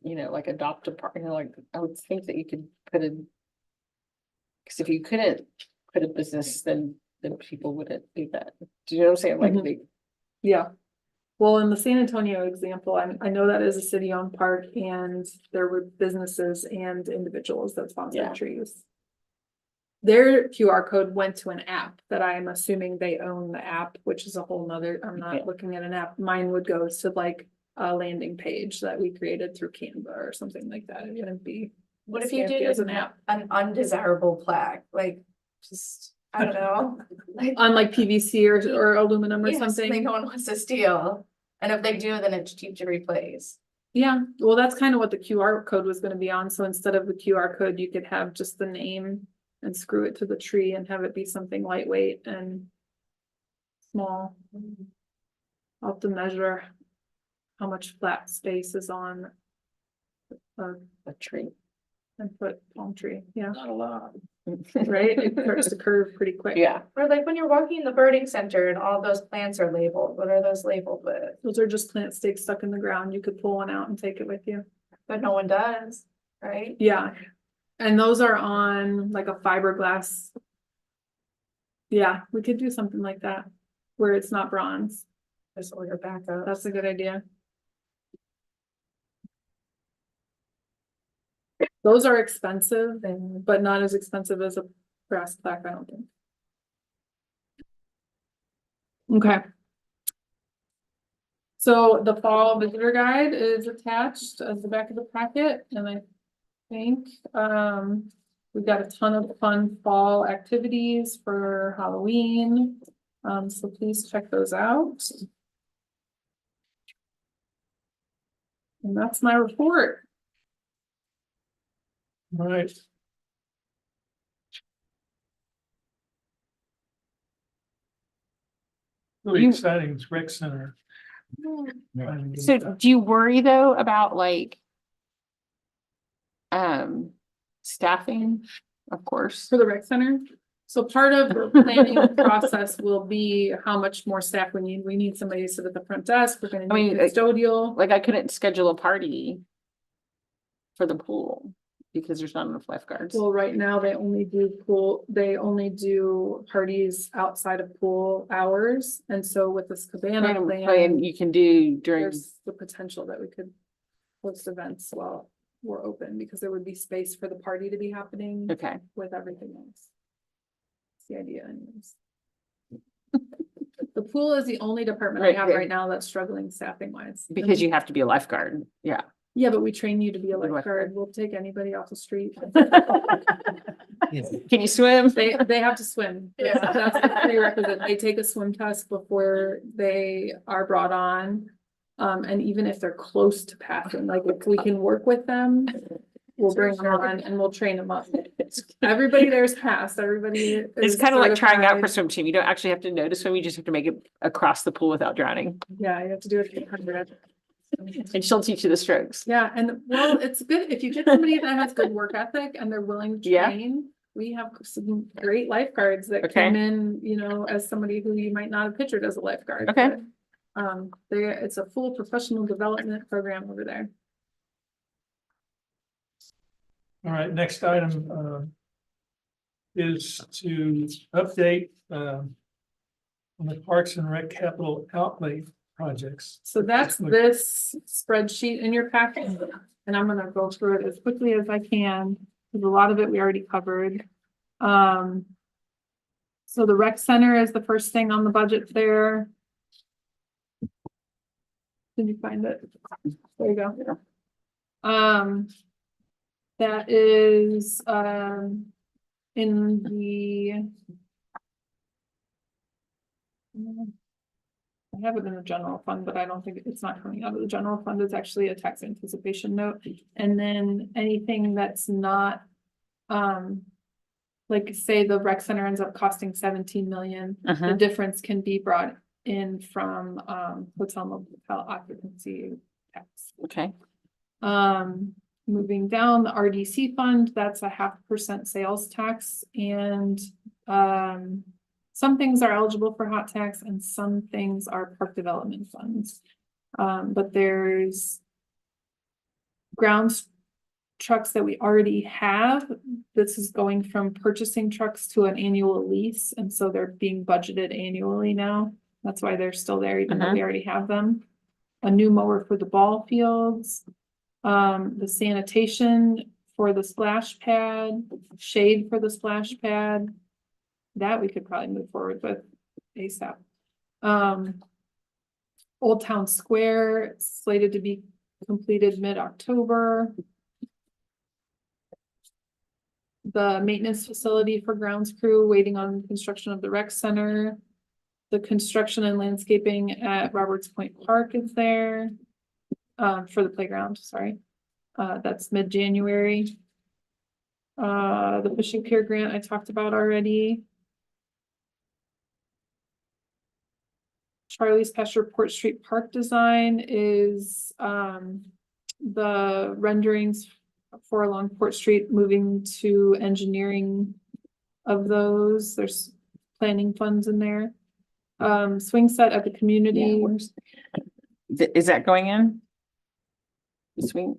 Like adopt a park, like, I would think that you could put a. Cause if you couldn't put a business, then people wouldn't do that. Do you know what I'm saying? Like, Mhm. Yeah. Well, in the San Antonio example, I know that is a city-owned park and there were businesses and individuals that Yeah. sponsored trees. Their QR code went to an app that I am assuming they own the app, which is a whole nother, I'm Yeah. not looking at an app. Mine would go to like a landing page that we created through Canva or something like that. It wouldn't be. what if you fancy did as an app an undesirable plaque, like, just, I don't know. Like, on like PVC or aluminum or yeah, something? no one wants to steal, and if they do, then it's cheap to replace. Yeah, well, that's kind of what the QR code was gonna be on, so instead of the QR code, you could have just the name and screw it to the tree and have it be something lightweight and small. I'll have to measure how much flat space is on a a tree. 10-foot palm tree, yeah, Not a lot. right? It starts to curve pretty quick. Yeah, Or like when you're walking in the birding center and all those plants are labeled, what are those labeled with? Those are just plant stakes stuck in the ground, you could pull one out and take it with you. But no one does, right? Yeah, and those are on like a fiberglass. Yeah, we could do something like that, where it's not bronze. Just order backup. That's a good idea. Those are expensive, but not as expensive as a brass plaque, I don't think. Okay. So the fall visitor guide is attached as the back of the packet, and I think, we've got a ton of fun fall activities for Halloween. So please check those out. And that's my report. All right. Really You- exciting, it's rec center. so do you worry though about like? Staffing, of course. For the rec center. So part of the planning process will be how much more staff we need. We need somebody to sit at the front desk. We're gonna I mean, need custodial. Like I couldn't schedule a party. For the pool, because there's not enough lifeguards. Well, right now they only do parties outside of pool hours. And so with this cabana And plan, you can do during, there's the potential that we could host events while we're open because there would be space for the party to be happening okay, with everything else. That's the idea anyways. The pool is the only department I Right, have right. right now that's struggling staffing wise. because you have to be a lifeguard, yeah. Yeah, but we train you to be a Good lifeguard. We'll take anybody off the street. Yeah. Can you swim? They have to swim. Yeah. That's the prerequisite. They take a swim test before they are brought on. And even if they're close to passing, like if we can work with them, we'll bring them on and we'll train them up. Everybody there's passed, everybody. It's is kind of like trying out for certified. swim team. You don't actually have to know to swim, you just have to make it across the pool without drowning. Yeah, you have to do it 800. And she'll teach you the strokes. Yeah, and well, it's good if you get somebody that has good work ethic and they're willing to Yeah. train. We have some great lifeguards that Okay. came in, as somebody who you might not have pictured as a lifeguard. Okay. but, it's a full professional development program over there. All right, next item, is to update on the Parks and Rec capital outlay projects. So that's this spreadsheet in your packet, and I'm gonna go through it as quickly as I can, because a lot of it we already covered. So the rec center is the first thing on the budget there. Did you find it? There you go. That is, in the. I have it in the general fund, but I don't think it's not coming out of the general fund. It's actually a tax anticipation note. And then anything that's not, like say the rec center ends up costing 17 million, the difference can be brought in from, hotel motel occupancy tax. Okay, Moving down the RDC fund, that's a 0.5% sales tax, and, some things are eligible for hot tax and some things are park development funds. But there's grounds trucks that we already have. This is going from purchasing trucks to an annual lease, and so they're being budgeted annually now. That's why they're still there, even though we already have them. A new mower for the ball fields, the sanitation for the splash pad, shade for the splash pad. That we could probably move forward with ASAP. Old Town Square slated to be completed mid-October. The maintenance facility for grounds crew waiting on construction of the rec center. The construction and landscaping at Roberts Point Park is there. For the playground, sorry. That's mid-January. The fishing pier grant I talked about already. Charlie's Pasture Port Street Park design is, the renderings for along Port Street moving to engineering of those. There's planning funds in there. Swing set at the community. Is that going in? The swing?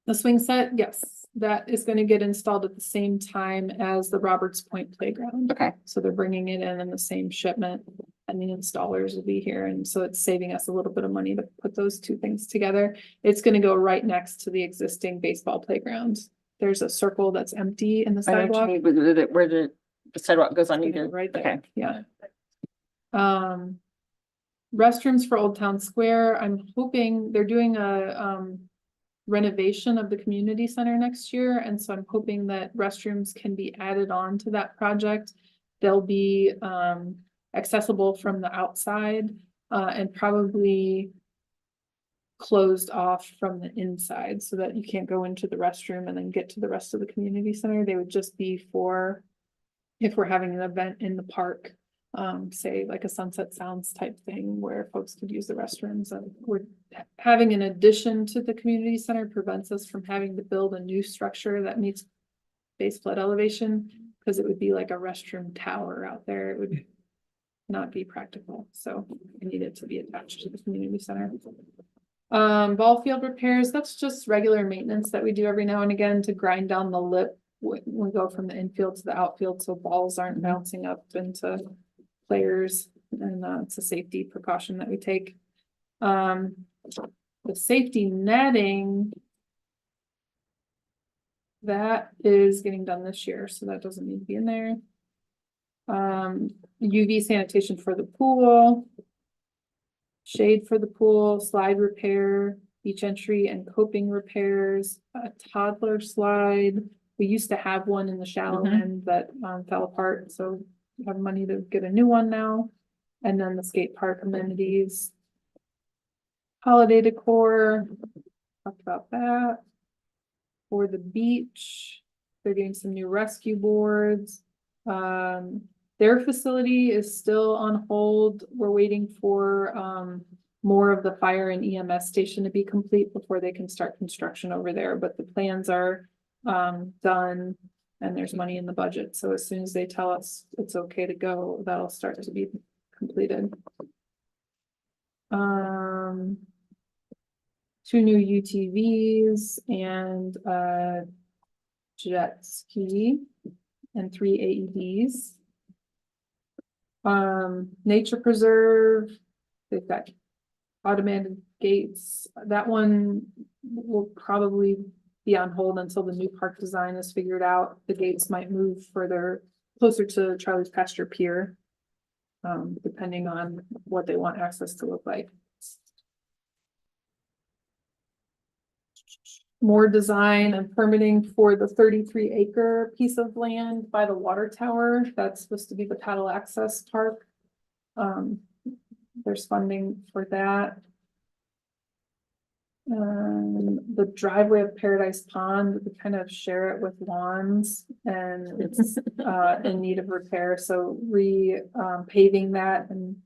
The swing set, yes, that is going to get installed at the same time as the Roberts Point Playground. Okay, So they're bringing it in the same shipment, and the installers will be here, and so it's saving us a little bit of money to put those two things together. It's gonna go right next to the existing baseball playground. There's a circle that's empty in the I know what sidewalk. you mean, but where the sidewalk goes on either. Right there, Okay. yeah. Restrooms for Old Town Square, I'm hoping they're doing a, renovation of the community center next year, and so I'm hoping that restrooms can be added on to that project. They'll be, accessible from the outside, and probably closed off from the inside so that you can't go into the restroom and then get to the rest of the community center. They would just be for if we're having an event in the park, say like a Sunset Sounds type thing where folks could use the restrooms, and we're having an addition to the community center prevents us from having to build a new structure that meets base flood elevation, because it would be like a restroom tower out there. It would not be practical, so I need it to be attached to the community center. Ball field repairs, that's just regular maintenance that we do every now and again to grind down the lip when we go from the infield to the outfield, so balls aren't bouncing up into players, and it's a safety precaution that we take. The safety netting, that is getting done this year, so that doesn't need to be in there. UV sanitation for the pool. Shade for the pool, slide repair, beach entry and coping repairs, a toddler slide. We used to have one in the shallow end that fell apart, so we have money to get a new one now. And then the skate park amenities. Holiday decor, talked about that. For the beach, they're doing some new rescue boards. Their facility is still on hold. We're waiting for more of the fire and EMS station to be complete before they can start construction over there, but the plans are done and there's money in the budget. So as soon as they tell us it's okay to go, that'll start to be completed. 2 new UTVs and jet ski. and 3 AEDs. Nature Preserve, they've got automated gates. That one will probably be on hold until the new park design is figured out. The gates might move further, closer to Charlie's Pasture Pier. Depending on what they want access to look like. More design and permitting for the 33-acre piece of land by the water tower. That's supposed to be the paddle access park. There's funding for that. The driveway of Paradise Pond, we kind of share it with lawns and it's in need of repair, so paving that, and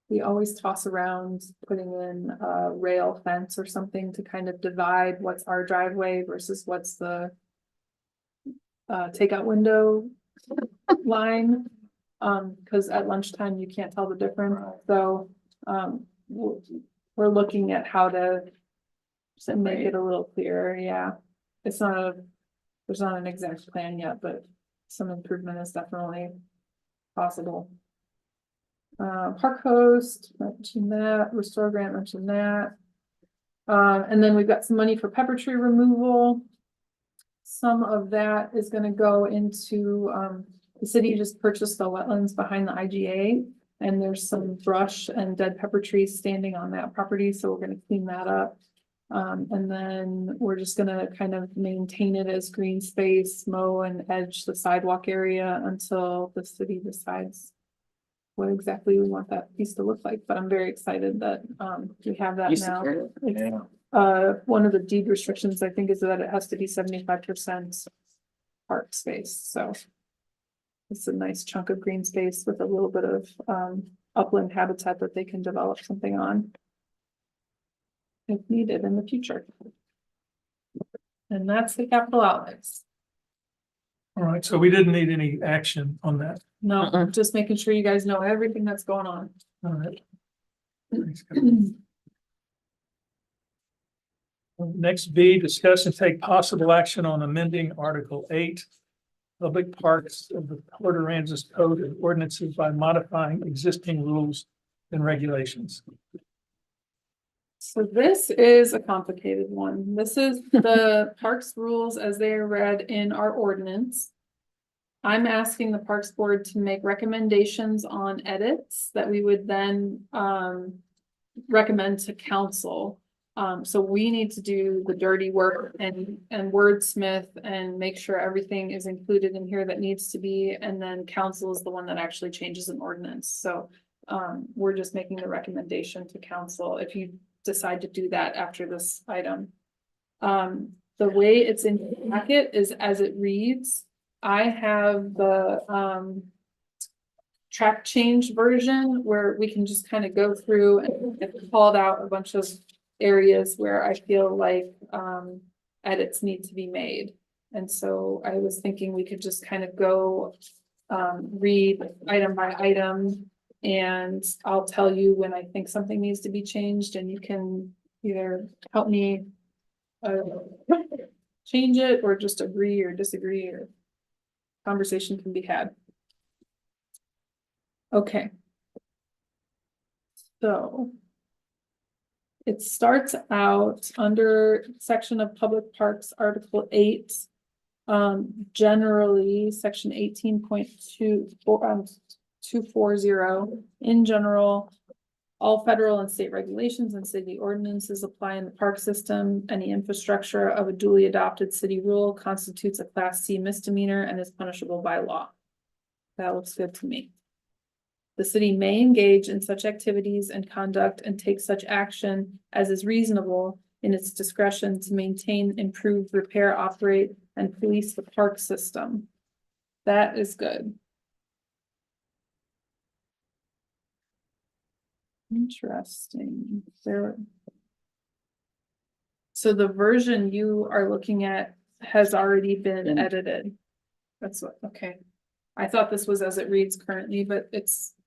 we always toss around putting in a rail fence or something to kind of divide what's our driveway versus what's the takeout window line. Cause at lunchtime you can't tell the difference, so we're looking at how to make it a little clearer, yeah. There's not an exact plan yet, but some improvement is definitely possible. Park host, mentioned that, restore grant, mentioned that. And then we've got some money for pepper tree removal. Some of that is gonna go into, the city just purchased the wetlands behind the IGA. And there's some brush and dead pepper trees standing on that property, so we're gonna clean that up. And then we're just gonna kind of maintain it as green space, mow and edge the sidewalk area until the city decides what exactly we want that piece to look like, but I'm very excited that, we have that You now. secured it? Yeah. One of the deed restrictions, I think, is that it has to be 75% park space, so. It's a nice chunk of green space with a little bit of upland habitat that they can develop something on. If needed in the future. And that's the capital outlays. All right, so we didn't need any action on that. No, just making sure you guys know everything that's going on. All right. Thanks, guys. Next B, discuss and take possible action on amending Article 8. Public parks of the Port Aransas Code and ordinances by modifying existing rules and regulations. So this is a complicated one. This is the parks rules as they are read in our ordinance. I'm asking the Parks Board to make recommendations on edits that we would then recommend to council. So we need to do the dirty work and wordsmith and make sure everything is included in here that needs to be, and then council is the one that actually changes an ordinance. So we're just making the recommendation to council if you decide to do that after this item. The way it's in the packet is as it reads. I have the track change version where we can just kind of go through and I've called out a bunch of areas where I feel like edits need to be made. And so I was thinking we could just kind of go read item by item, and I'll tell you when I think something needs to be changed, and you can either help me change it or just agree or disagree, or conversation can be had. Okay. So it starts out under section of public parks, Article 8. Generally, section 18.240. In general, all federal and state regulations and city ordinances apply in the park system. Any infrastructure of a duly adopted city rule constitutes a Class C misdemeanor and is punishable by law. That looks good to me. The city may engage in such activities and conduct and take such action as is reasonable in its discretion to maintain, improve, repair, operate, and police the park system. That is good. Interesting. So the version you are looking at has already been edited. That's what, okay. I thought this was as it reads currently, but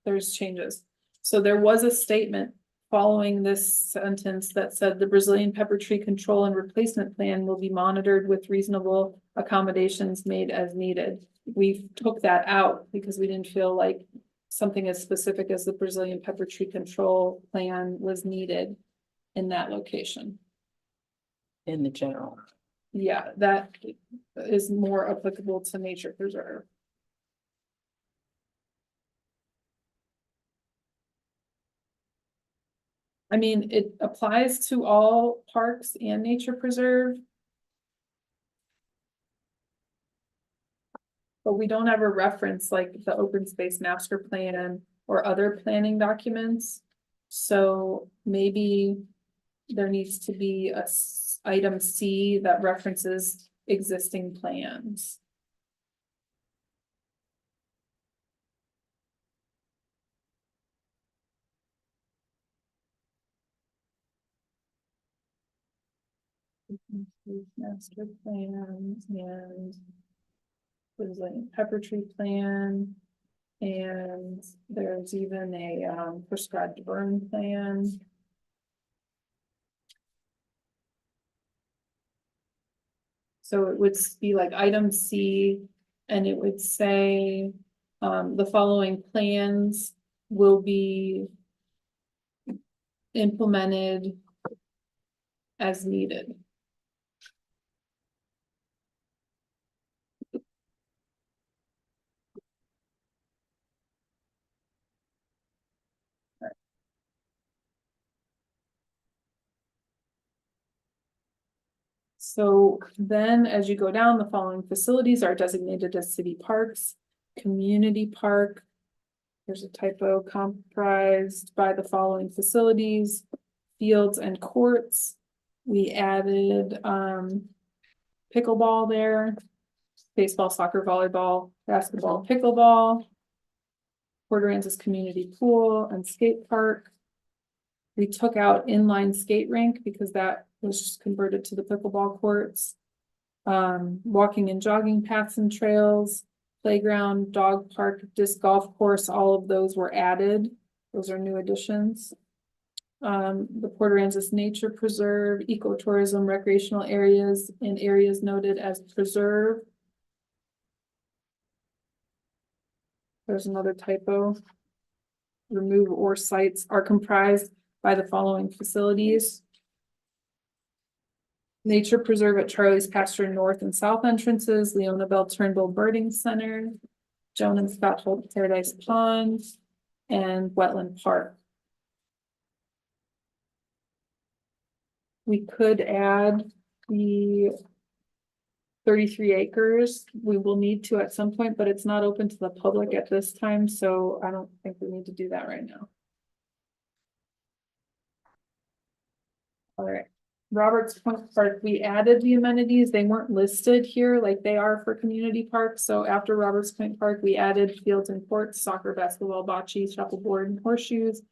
there's changes. So there was a statement following this sentence that said the Brazilian pepper tree control and replacement plan will be monitored with reasonable accommodations made as needed. We took that out because we didn't feel like something as specific as the Brazilian pepper tree control plan was needed in that location. In the general. Yeah, that is more applicable to nature preserve. I mean, it applies to all parks and nature preserve. But we don't ever reference like the open space master plan or other planning documents. So maybe there needs to be a item C that references existing plans. Master plan and there's like a pepper tree plan. And there's even a prescribed burn plan. So it would be like item C, and it would say, the following plans will be implemented as needed. So then as you go down, the following facilities are designated as city parks, community park. There's a typo, comprised by the following facilities, fields and courts. We added pickleball there, baseball, soccer, volleyball, basketball, pickleball. Port Aransas community pool and skate park. We took out inline skate rink because that was converted to the pickleball courts. Walking and jogging paths and trails, playground, dog park, disc golf course, all of those were added. Those are new additions. The Port Aransas Nature Preserve, ecotourism, recreational areas, and areas noted as preserve. There's another typo. Remove or sites are comprised by the following facilities. Nature Preserve at Charlie's Pasture North and South entrances, Leona Bell Turnbull Birding Center, Joan and Scott Holt Paradise Pond, and Wetland Park. We could add the 33 acres. We will need to at some point, but it's not open to the public at this time, so I don't think we need to do that right now. All right. Roberts Point Park, we added the amenities. They weren't listed here like they are for community parks. So after Roberts Point Park, we added fields and courts, soccer, basketball, bocce, shuffleboard, and horseshoes,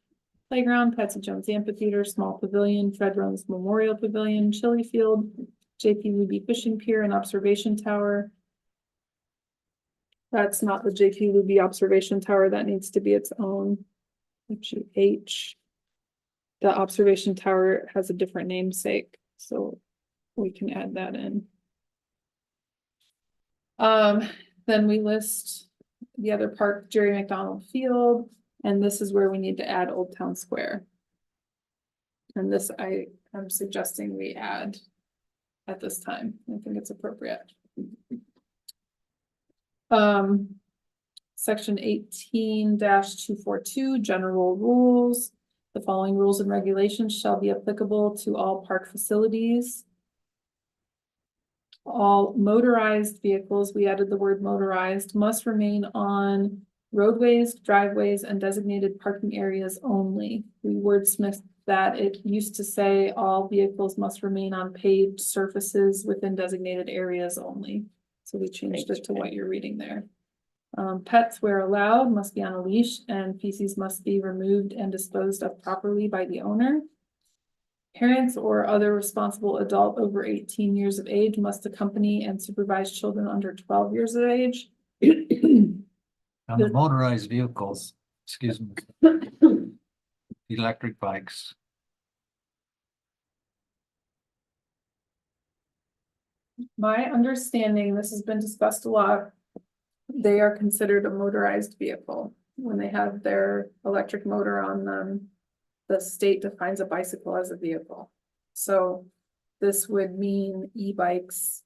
playground, Patsy Jones Amphitheater, small pavilion, Fred Rome's Memorial Pavilion, Chili Field, JP Luby Fishing Pier, and observation tower. That's not the JP Luby observation tower. That needs to be its own. H. The observation tower has a different namesake, so we can add that in. Then we list the other park, Jerry McDonald Field, and this is where we need to add Old Town Square. And this I am suggesting we add at this time. I think it's appropriate. Section 18-242, general rules. The following rules and regulations shall be applicable to all park facilities. All motorized vehicles, we added the word motorized, must remain on roadways, driveways, and designated parking areas only. We wordsmithed that. It used to say all vehicles must remain on paved surfaces within designated areas only. So we changed it to what you're reading there. Pets, where allowed, must be on a leash, and feces must be removed and disposed of properly by the owner. Parents or other responsible adult over 18 years of age must accompany and supervise children under 12 years of age. On the motorized vehicles, excuse me. electric bikes. My understanding, this has been discussed a lot. They are considered a motorized vehicle when they have their electric motor on them. The state defines a bicycle as a vehicle. So this would mean e-bikes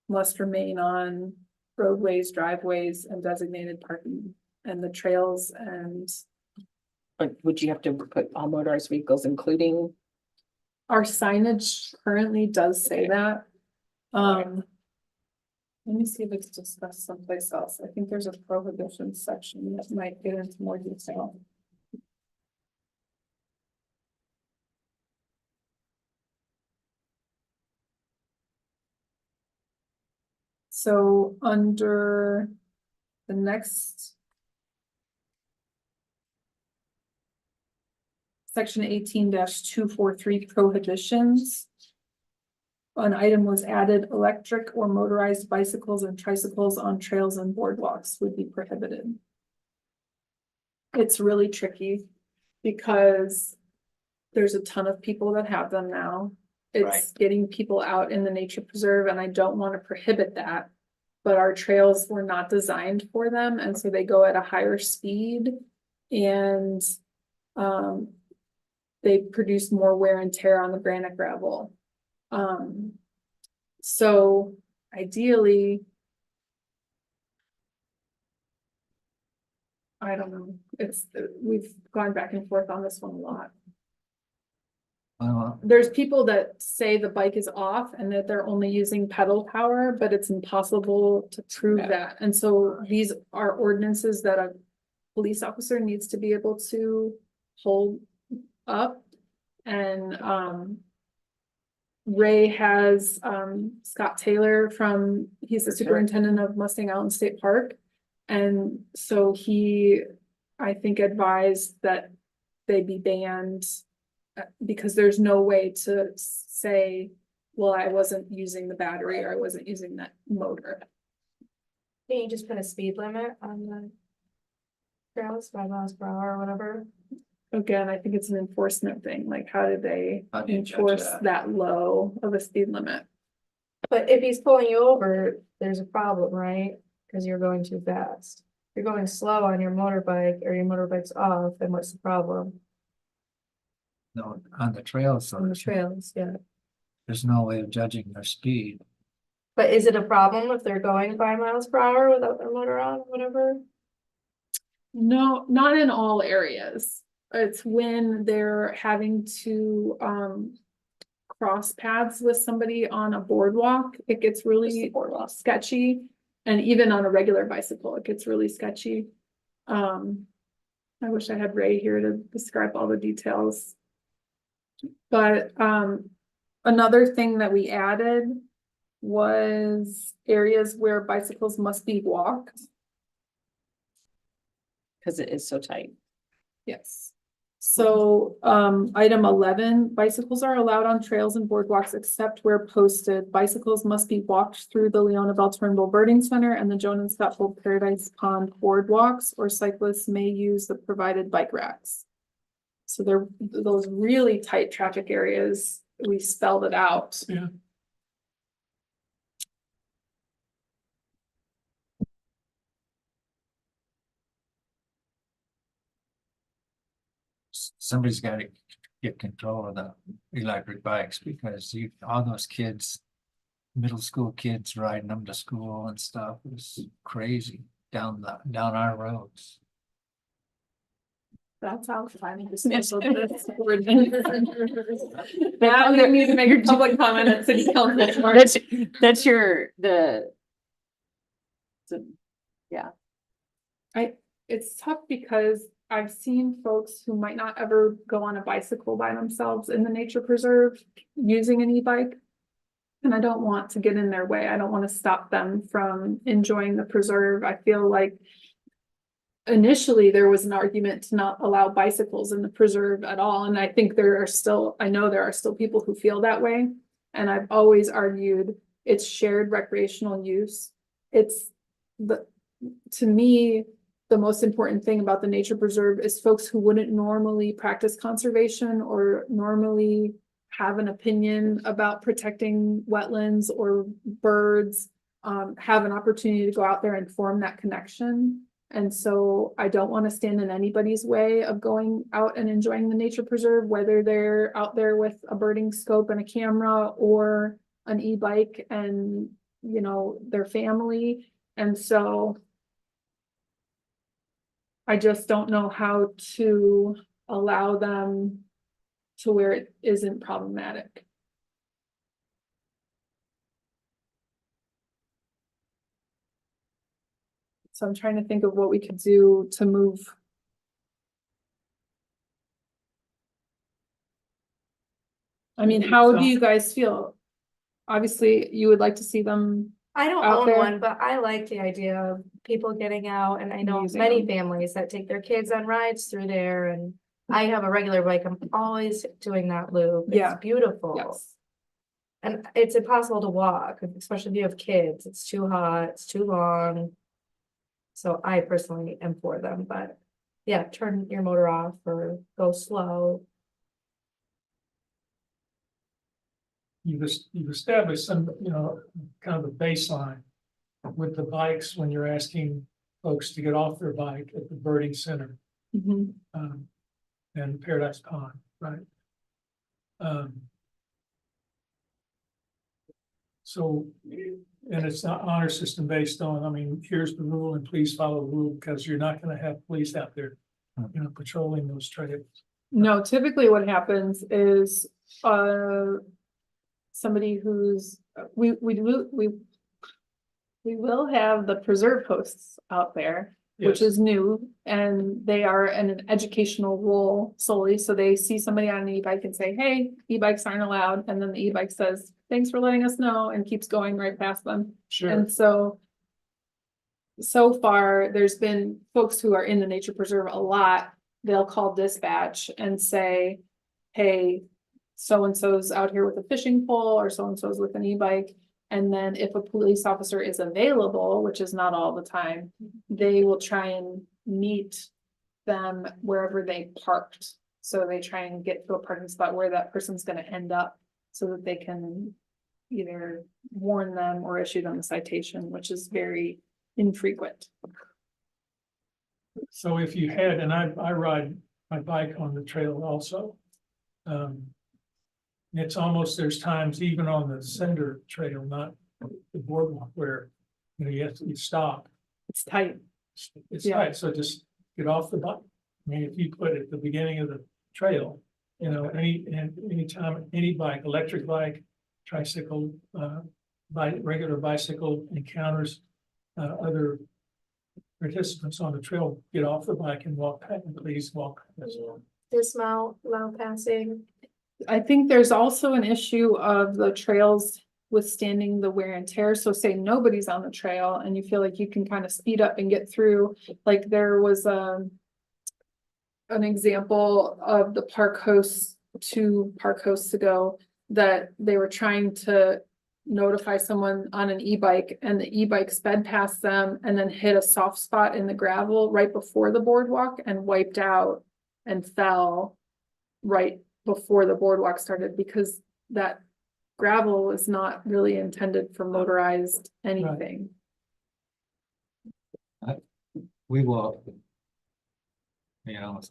must remain on roadways, driveways, and designated parking and the trails and Like, would you have to put all motorized vehicles, including, our signage currently does say that. Let me see if it's discussed someplace else. I think there's a prohibition section that might get into more detail. So under the next section 18-243 prohibitions. An item was added, electric or motorized bicycles and tricycles on trails and boardwalks would be prohibited. It's really tricky because there's a ton of people that have them now. It's Right. getting people out in the nature preserve and I don't want to prohibit that. But our trails were not designed for them and so they go at a higher speed and they produce more wear and tear on the granite gravel. So ideally, I don't know, we've gone back and forth on this one a lot. There's people that say the bike is off and that they're only using pedal power, but it's impossible to prove Yeah. that. And so these are ordinances that a police officer needs to be able to hold up. And Ray has Scott Taylor he's the For sure. superintendent of Mustang Island State Park. And so he, I think, advised that they be banned because there's no way to say, well, I wasn't using the battery or I wasn't using that motor. Can you just put a speed limit on the trails, 5 miles per hour or whatever? Again, I think it's an enforcement thing, like how do they How do you judge enforce that? that low of a speed limit? But if he's pulling you over, there's a problem, right? Cause you're going too fast. If you're going slow on your motorbike or your motorbike's off, then what's the problem? No, on the trails, On the trails, yeah. there's no way of judging their speed. But is it a problem if they're going 5 miles per hour without their motor on, whatever? No, not in all areas. It's when they're having to cross paths with somebody on a boardwalk, it gets really sketchy. And even on a regular bicycle, it gets really sketchy. I wish I had Ray here to describe all the details. But another thing that we added was areas where bicycles must be walked. because it is so tight. Yes. So, item 11, bicycles are allowed on trails and boardwalks except where posted. Bicycles must be walked through the Leona Turnbull Birding Center and the Joan and Scott Paradise Pond boardwalks, or cyclists may use the provided bike racks. So they're those really tight traffic areas, we spelled it out. Yeah. Somebody's got to get control of the electric bikes because all those kids, middle school kids riding them to school and stuff is crazy down our roads. That's how finding this. Now we need to make a public comment at city council. That's It's tough because I've seen folks who might not ever go on a bicycle by themselves in the nature preserve using an e-bike. And I don't want to get in their way. I don't want to stop them from enjoying the preserve. I feel like initially there was an argument to not allow bicycles in the preserve at all. And I think I know there are still people who feel that way. And I've always argued it's shared recreational use. To me, the most important thing about the nature preserve is folks who wouldn't normally practice conservation or normally have an opinion about protecting wetlands or birds, have an opportunity to go out there and form that connection. And so I don't want to stand in anybody's way of going out and enjoying the nature preserve, whether they're out there with a birding scope and a camera or an e-bike and, you know, their family. And so I just don't know how to allow them to where it isn't problematic. So I'm trying to think of what we could do to move. I mean, how do you guys feel? Obviously, you would like to see them, I don't out own there. one, but I like the idea of people getting out, and I know Using many them. families that take their kids on rides through there, and I have a regular bike, I'm always doing that loop. Yeah. It's beautiful. yes, And it's impossible to walk, especially if you have kids, it's too hot, it's too long. So I personally am for them, but yeah, turn your motor off or go slow. You've established some, you know, kind of a baseline with the bikes when you're asking folks to get off their bike at the birding center, mhm, and Paradise Pond, right? So, and it's not honor system based on, I mean, here's the rule and please follow the rule, because you're not gonna have police out there, you know, patrolling those trails. no, typically what happens is, somebody who's, we will have the preserve hosts out there, which Yes. is new, and they are in an educational role solely, so they see somebody on an e-bike and say, hey, e-bikes aren't allowed, and then the e-bike says, thanks for letting us know, and keeps going right past them. Sure, And so far, there's been folks who are in the nature preserve a lot, they'll call dispatch and say, hey, so-and-so's out here with a fishing pole, or so-and-so's with an e-bike. And then if a police officer is available, which is not all the time, they will try and meet them wherever they parked. So they try and get to a parking spot where that person's gonna end up, so that they can either warn them or issue them a citation, which is very infrequent. so if you had, and I ride my bike on the trail also. It's almost, there's times even on the Cinder Trail, not the boardwalk, where, you know, you stop. It's tight. It's Yeah. tight, so just get off the bike. I mean, if you put at the beginning of the trail, you know, anytime, any bike, electric bike, tricycle, regular bicycle encounters other participants on the trail, get off the bike and walk, please walk. Dismount, loud passing. I think there's also an issue of the trails withstanding the wear and tear. So say nobody's on the trail and you feel like you can kind of speed up and get through. Like there was an example of the park hosts, 2 park hosts ago, that they were trying to notify someone on an e-bike, and the e-bike sped past them and then hit a soft spot in the gravel right before the boardwalk and wiped out and fell right before the boardwalk started, because that gravel is not really intended for motorized anything. We walk, you know,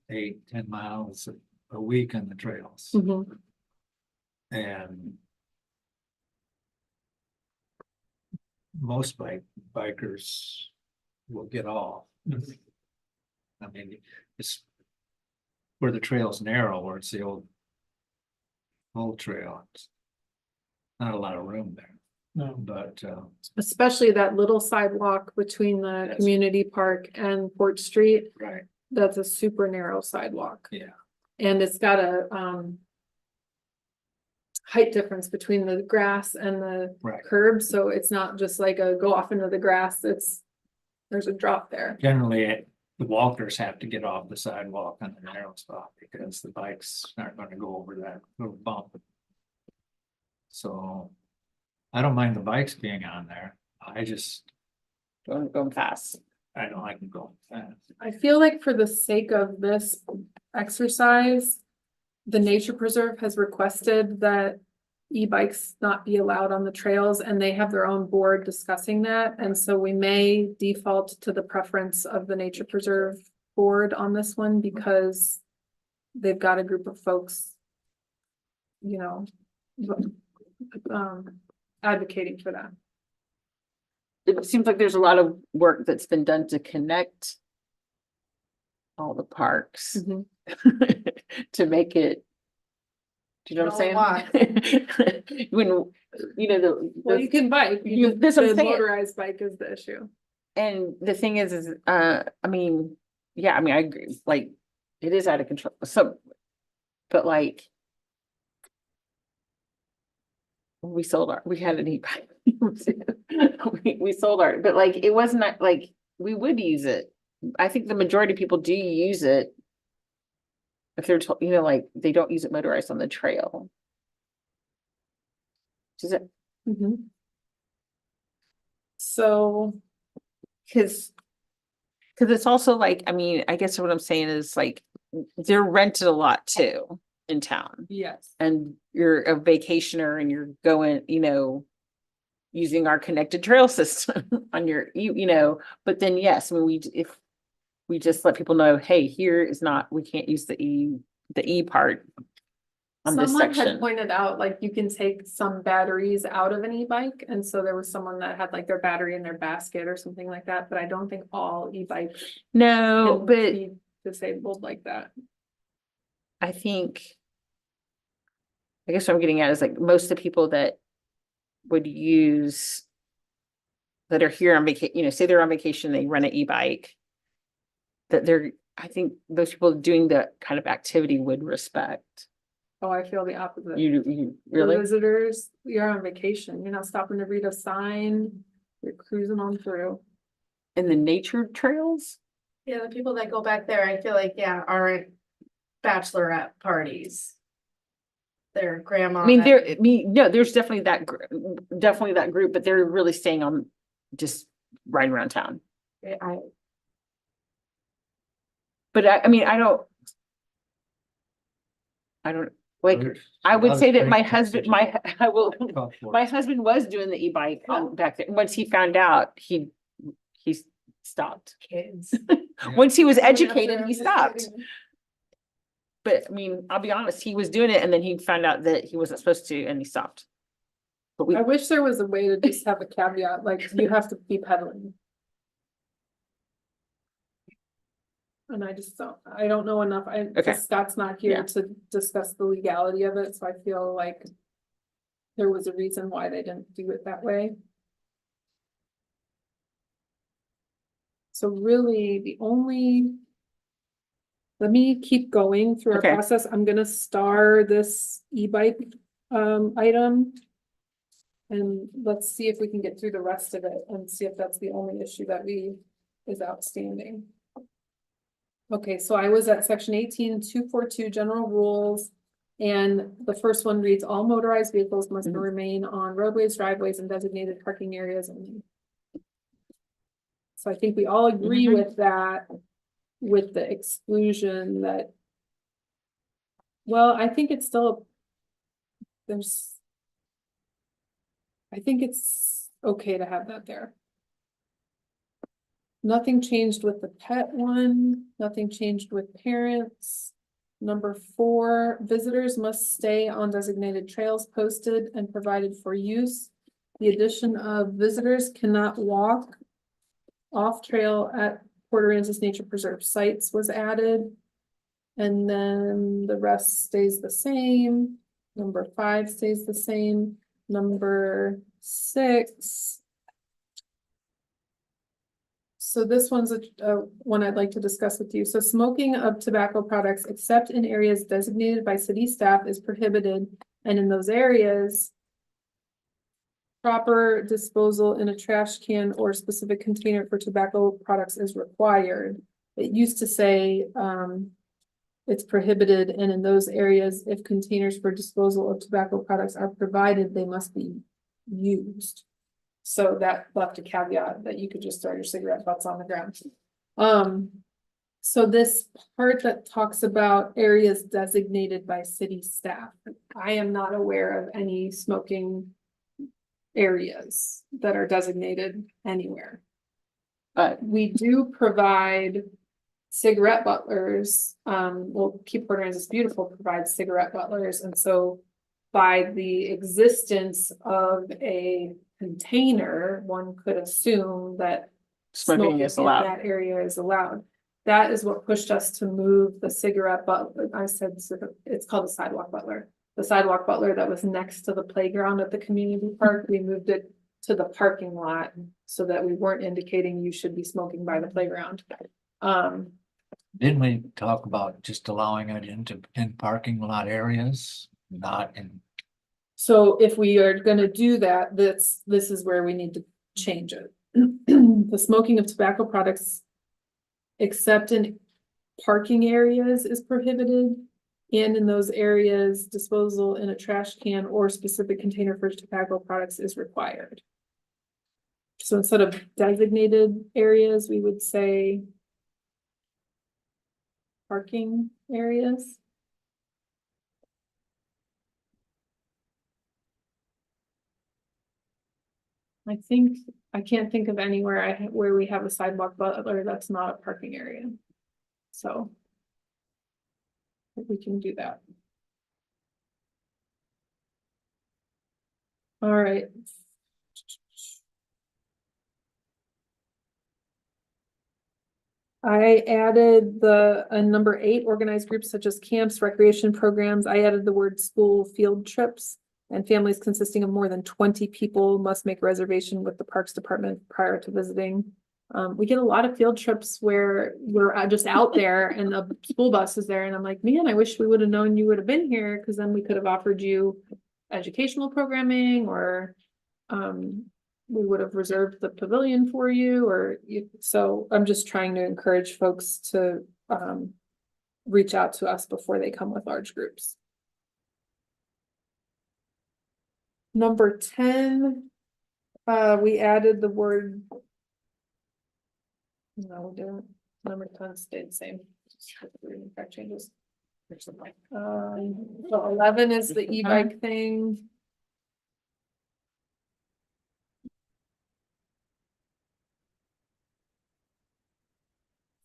8-10 miles a week on the trails, Mhm. and most bikers will get off. I mean, it's where the trail's narrow, where it's the old trail. It's not a lot of room there, No, but Especially that little sidewalk between the Yes. community park and Port Street. right, That's a super narrow sidewalk. yeah, And it's got a height difference between the grass and the right. curb, so it's not just like a go off into the grass, there's a drop there. Generally, the walkers have to get off the sidewalk on the narrow spot because the bikes aren't gonna go over that little bump. So I don't mind the bikes being on there. I just, Going fast. I know I can go fast. I feel like for the sake of this exercise, the nature preserve has requested that e-bikes not be allowed on the trails, and they have their own board discussing that, and so we may default to the preference of the nature preserve board on this one, because they've got a group of folks, you know, advocating for that. It seems like there's a lot of work that's been done to connect all the parks to make it. Do you know what I'm saying? When, you know, Well, you can bike, that's what I'm the saying. motorized bike is the issue. And the thing is, I mean, yeah, I mean, I agree, like, it is out of control, so, but like. We had an e-bike. We sold our, but like, it wasn't like, we would use it. I think the majority of people do use it. If they're, you know, like, they don't use it motorized on the trail. Does it, So, cause it's also like, I mean, I guess what I'm saying is like, they're rented a lot too in town. yes. And you're a vacationer and you're going, you know, using our connected trail system on your, you know, but then yes, I mean, if we just let people know, hey, here is not, we can't use the E part on this Someone had section. pointed out, like, you can take some batteries out of an e-bike, and so there was someone that had like their battery in their basket or something like that, but I don't think all e-bikes No, can but be disabled like that. I think, I guess what I'm getting at is like most of the people that would use that are here on vacation, you know, say they're on vacation, they rent an e-bike. That I think those people doing that kind of activity would respect. Oh, I feel the opposite. You The really? visitors, you're on vacation, you're not stopping to read a sign, you're cruising on through. In the nature trails? Yeah, the people that go back there, I feel like, yeah, aren't bachelorette parties. Their grandma. I mean, no, there's definitely that group, but they're really staying on just riding around town. But I mean, I don't like, I would say that my husband, my husband was doing the e-bike on back there. Once he found out, he stopped. Kids. Once he was Someone after educated, he him stopped. deciding- But I mean, I'll be honest, he was doing it and then he found out that he wasn't supposed to and he stopped. But we, I wish there was a way to just have a caveat, like, you have to be pedaling. And I don't know enough, Okay. Scott's not Yeah. here to discuss the legality of it, so I feel like there was a reason why they didn't do it that way. So really, let me keep going through our Okay. process. I'm gonna star this e-bike item. And let's see if we can get through the rest of it and see if that's the only issue that is outstanding. Okay, so I was at section 18.242 general rules. And the first one reads, all motorized vehicles must Mhm. remain on roadways, driveways, and designated parking areas only. So I think we all agree Mhm. with that, with the exclusion that. Well, I think it's still. I think it's okay to have that there. Nothing changed with the pet one, nothing changed with parents. Number 4, visitors must stay on designated trails posted and provided for use. The addition of visitors cannot walk off trail at Port Aransas Nature Preserve sites was added. And then the rest stays the same. Number 5 stays the same. Number 6. So this one's a one I'd like to discuss with you. So smoking of tobacco products except in areas designated by city staff is prohibited. And in those areas, proper disposal in a trash can or specific container for tobacco products is required. It used to say, it's prohibited, and in those areas, if containers for disposal of tobacco products are provided, they must be used. So that left a caveat that you could just throw your cigarette butts on the ground. So this part that talks about areas designated by city staff, I am not aware of any smoking areas that are designated anywhere. We do provide cigarette butlers, well, Keep Ordinance is Beautiful provides cigarette butlers, and so by the existence of a container, one could assume that Smoking is in allowed. that area is allowed. That is what pushed us to move the cigarette butler, it's called the sidewalk butler. The sidewalk butler that was next to the playground at the community park, we moved it to the parking lot so that we weren't indicating you should be smoking by the playground. Didn't we talk about just allowing it in parking lot areas, not in? So if we are gonna do that, this is where we need to change it. The smoking of tobacco products except in parking areas is prohibited. And in those areas, disposal in a trash can or specific container for tobacco products is required. So instead of designated areas, we would say parking areas. I can't think of anywhere where we have a sidewalk butler that's not a parking area. So we can do that. All right. I added number 8, organized groups such as camps, recreation programs. I added the word school field trips. And families consisting of more than 20 people must make a reservation with the Parks Department prior to visiting. We get a lot of field trips where we're just out there and the school bus is there and I'm like, man, I wish we would have known you would have been here because then we could have offered you educational programming or we would have reserved the pavilion for you so I'm just trying to encourage folks to reach out to us before they come with large groups. Number 10, we added the word. No, we didn't. Number 10 stayed the same. Just fact changes. So 11 is the e-bike thing.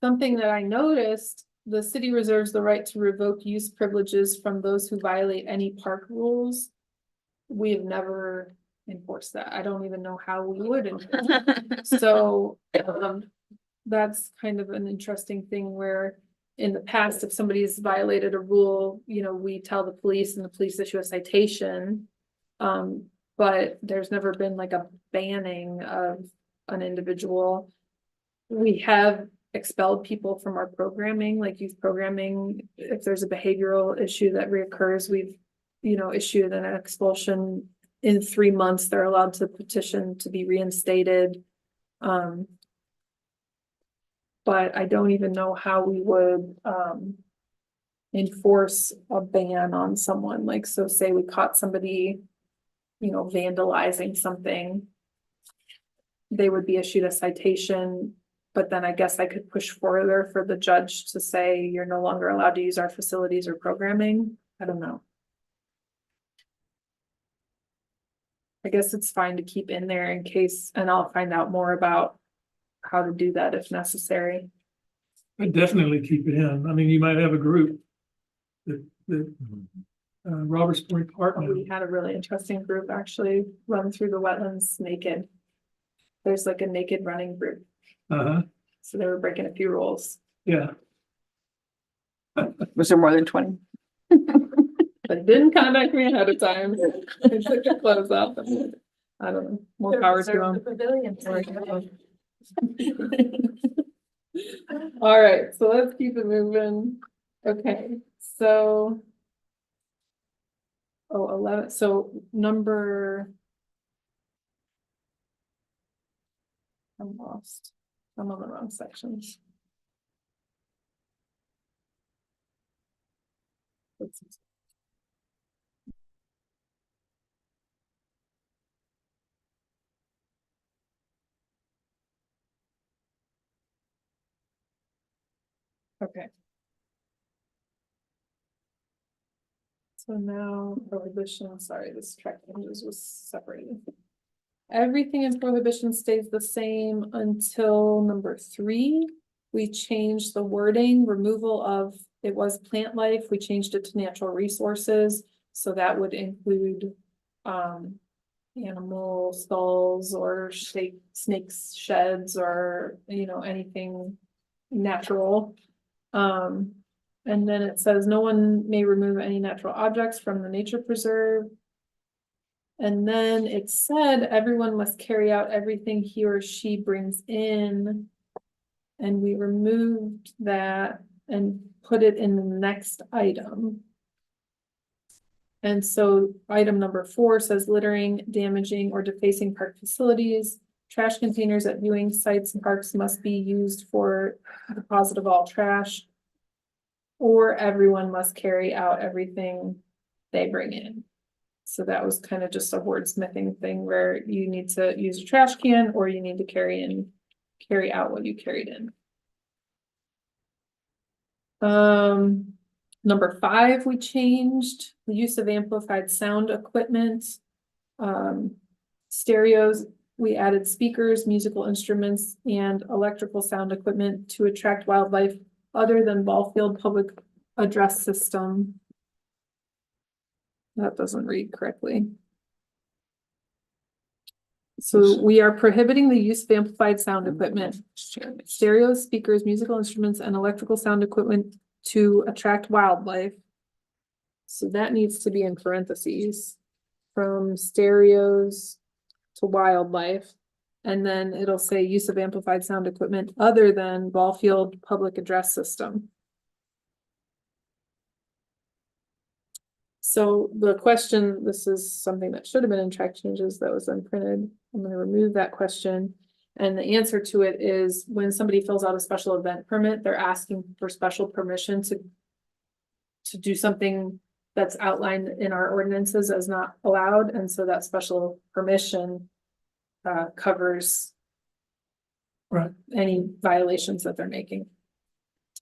Something that I noticed, the city reserves the right to revoke use privileges from those who violate any park rules. We have never enforced that. I don't even know how we would enforce it. So that's kind of an interesting thing where in the past, if somebody's violated a rule, we tell the police and the police issue a citation. But there's never been like a banning of an individual. We have expelled people from our programming, like youth programming. If there's a behavioral issue that reoccurs, we've issued an expulsion. In 3 months, they're allowed to petition to be reinstated. But I don't even know how we would enforce a ban on someone. Like, so say we caught somebody, vandalizing something. They would be issued a citation, but then I guess I could push further for the judge to say you're no longer allowed to use our facilities or programming. I don't know. I guess it's fine to keep in there in case, and I'll find out more about how to do that if necessary. I'd definitely keep it in. I mean, you might have a group that Roberts Point Park. We had a really interesting group actually run through the wetlands naked. There's like a naked running group. So they were breaking a few rules. Yeah. Was there more than 20? But didn't contact me ahead of time. They took their clothes off. I don't know, more power to them. All right, so let's keep it moving. Okay, so. 11, so number. I'm lost. I'm on the wrong sections. Okay. So now prohibition, sorry, this track changes was separated. Everything in prohibition stays the same until number 3. We changed the wording, removal of, it was plant life, we changed it to natural resources. So that would include, animal skulls or snakes sheds or, anything natural. And then it says no one may remove any natural objects from the nature preserve. And then it said everyone must carry out everything he or she brings in. And we removed that and put it in the next item. And so item number 4 says littering, damaging, or defacing park facilities. Trash containers at viewing sites and parks must be used for deposit of all trash. Or everyone must carry out everything they bring in. So that was kind of just a wordsmithing thing where you need to use a trash can or you need to carry out what you carried in. Number 5, we changed the use of amplified sound equipment. Stereos, we added speakers, musical instruments, and electrical sound equipment to attract wildlife other than ball field public address system. That doesn't read correctly. So we are prohibiting the use of amplified sound equipment, stereos, speakers, musical instruments, and electrical sound equipment to attract wildlife. So that needs to be in parentheses, from stereos to wildlife. And then it'll say use of amplified sound equipment other than ball field public address system. So the question, this is something that should have been in track changes that was unprinted. I'm going to remove that question. And the answer to it is when somebody fills out a special event permit, they're asking for special permission to do something that's outlined in our ordinances as not allowed. And so that special permission covers Right. any violations that they're making.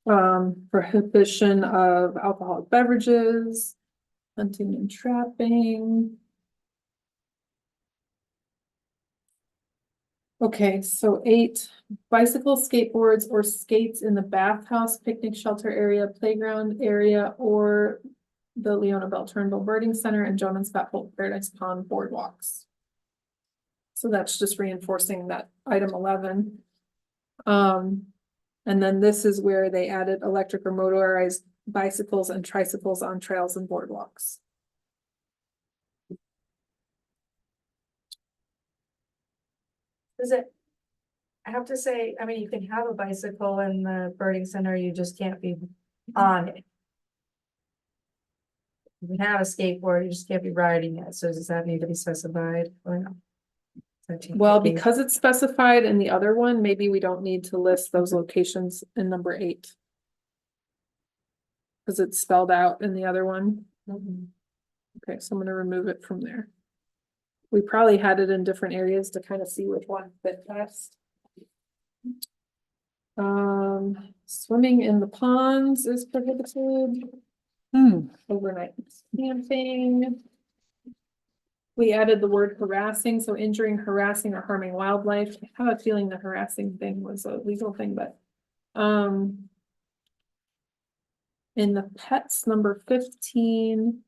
Prohibition of alcoholic beverages, hunting and trapping. Okay, so 8, bicycles, skateboards, or skates in the bathhouse, picnic shelter area, playground area, or the Leona Bell Turnbull Birding Center and Joan and Scott Holt Paradise Pond boardwalks. So that's just reinforcing that item 11. And then this is where they added electric or motorized bicycles and tricycles on trails and boardwalks. Is it? I have to say, I mean, you can have a bicycle in the birding center, you just can't be on it. You can have a skateboard, you just can't be riding it, so does that need to be specified or no? Well, because it's specified in the other one, maybe we don't need to list those locations in number 8. Because it's spelled out in the other one. Okay, so I'm gonna remove it from there. We probably had it in different areas to kind of see which one fit best. Swimming in the ponds is prohibited. Overnight camping. We added the word harassing, so injuring, harassing, or harming wildlife. I have a feeling the harassing thing was a legal thing, but in the pets, number 15,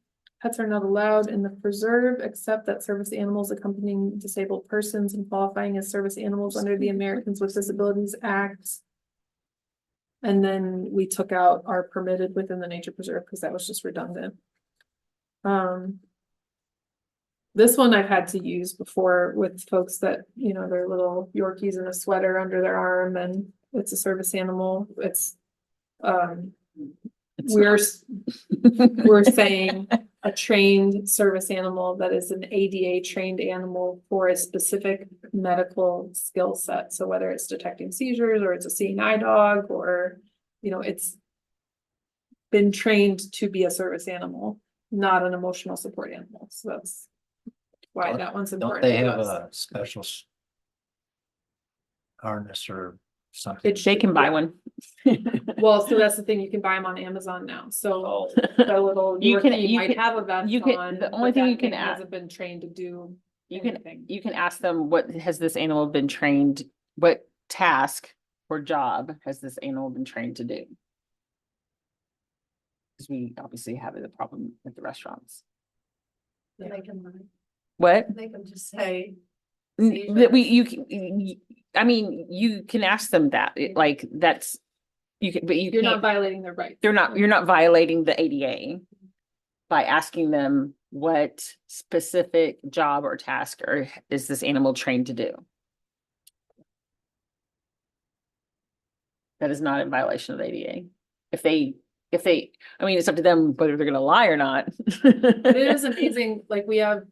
pets are not allowed in the preserve except that service animals accompanying disabled persons and qualifying as service animals under the Americans with Disabilities Act. And then we took out are permitted within the nature preserve because that was just redundant. This one I've had to use before with folks that, their little Yorkies in a sweater under their arm and it's a service animal. We're saying a trained service animal that is an ADA trained animal for a specific medical skill set. So whether it's detecting seizures or it's a seeing eye dog or, it's been trained to be a service animal, not an emotional support animal. So that's why that one's Don't important. they to have us. a special harness or something. It They can buy yeah. one. Well, so that's the thing, you can buy them on Amazon now, so the little You can- Yorkie you might can- have a vest you can- on, the only but thing that you can thing add- hasn't been trained to do You can, anything. you can ask them, what has this animal been trained, what task or job has this animal been trained to do? Because we obviously have the problem at the restaurants. They can, What? they can just say. That we, you can, I mean, you can ask them that, like, that's, you can, but you You're not can't, violating their rights. you're not violating the ADA by asking them what specific job or task or is this animal trained to do? That is not in violation of the ADA. If they, I mean, it's up to them whether they're gonna lie or not. But it is amazing, like, we have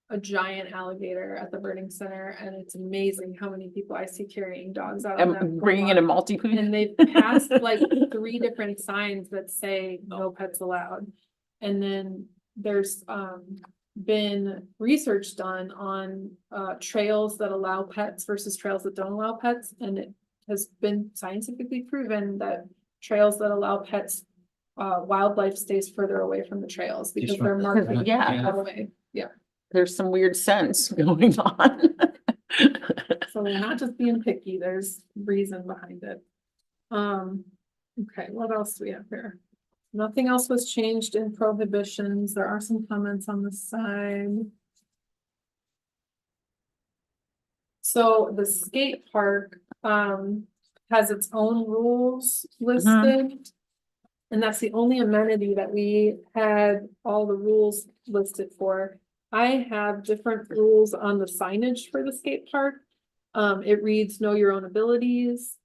a giant alligator at the birding center, and it's amazing how many people I see carrying dogs out on that. I'm bringing in a boardwalk. multi. And they've passed like 3 different signs that say no pets allowed. And then there's been research done on trails that allow pets versus trails that don't allow pets, and it has been scientifically proven that trails that allow pets, wildlife stays further away from the trails because Just they're from- marked Yeah. that way. Yeah, There's some weird sense going on. so they're not just being picky, there's reason behind it. Okay, what else do we have here? Nothing else was changed in prohibitions. There are some comments on the side. So the skate park has its own rules listed. And that's the only amenity that we had all the rules listed for. I have different rules on the signage for the skate park. It reads, know your own abilities.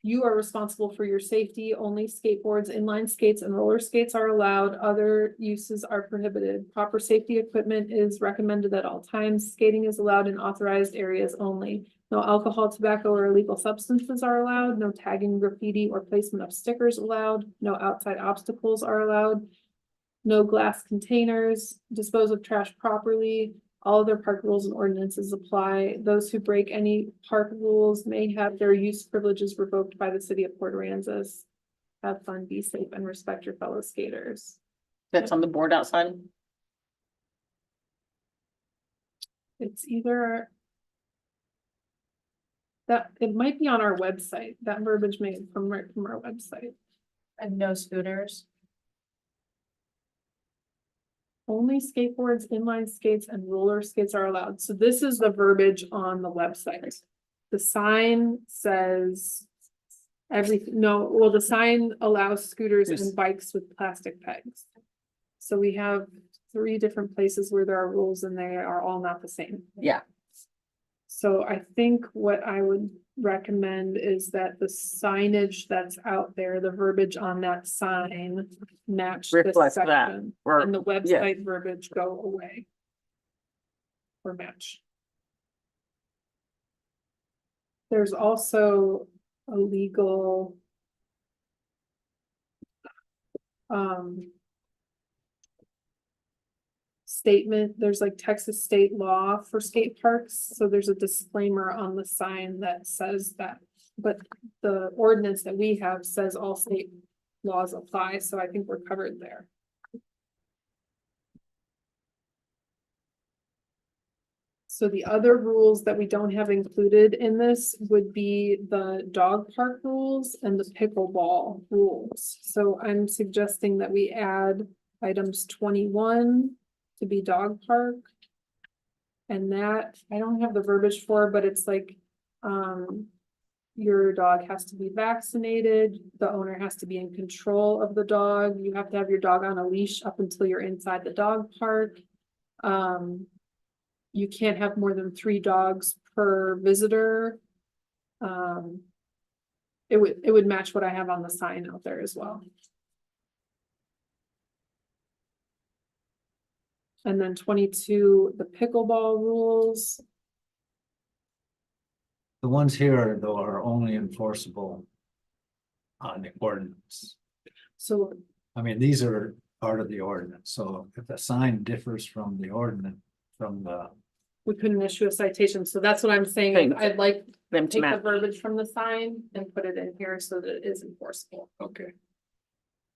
You are responsible for your safety. Only skateboards, inline skates, and roller skates are allowed. Other uses are prohibited. Proper safety equipment is recommended at all times. Skating is allowed in authorized areas only. No alcohol, tobacco, or illegal substances are allowed. No tagging, graffiti, or placement of stickers allowed. No outside obstacles are allowed. No glass containers. Dispose of trash properly. All other park rules and ordinances apply. Those who break any park rules may have their use privileges revoked by the city of Port Aransas. Have fun, be safe, and respect your fellow skaters. That's on the board outside. It's either that, it might be on our website, that verbiage may come right from our website. And no scooters. Only skateboards, inline skates, and roller skates are allowed. So this is the verbiage on the website. The sign says everything, no, well, the sign allows scooters Yes. and bikes with plastic pegs. So we have 3 different places where there are rules and they are all not the same. Yeah. So I think what I would recommend is that the signage that's out there, the verbiage on that sign match this Reflect that, section. or- And the website verbiage go away. Or match. There's also a legal. Statement, there's like Texas state law for skate parks, so there's a disclaimer on the sign that says that. But the ordinance that we have says all state laws apply, so I think we're covered there. So the other rules that we don't have included in this would be the dog park rules and the pickleball rules. So I'm suggesting that we add items 21 to be dog park. And that, I don't have the verbiage for, but it's like, your dog has to be vaccinated, the owner has to be in control of the dog, you have to have your dog on a leash up until you're inside the dog park. You can't have more than 3 dogs per visitor. It would match what I have on the sign out there as well. And then 22, the pickleball rules. The ones here, though, are only enforceable on the ordinance. So I mean, these are part of the ordinance, so if the sign differs from the ordinance, from the we couldn't issue a citation, so that's what I'm saying, Thank- I'd like Them to take the match. verbiage from the sign and put it in here so that it is enforceable. Okay.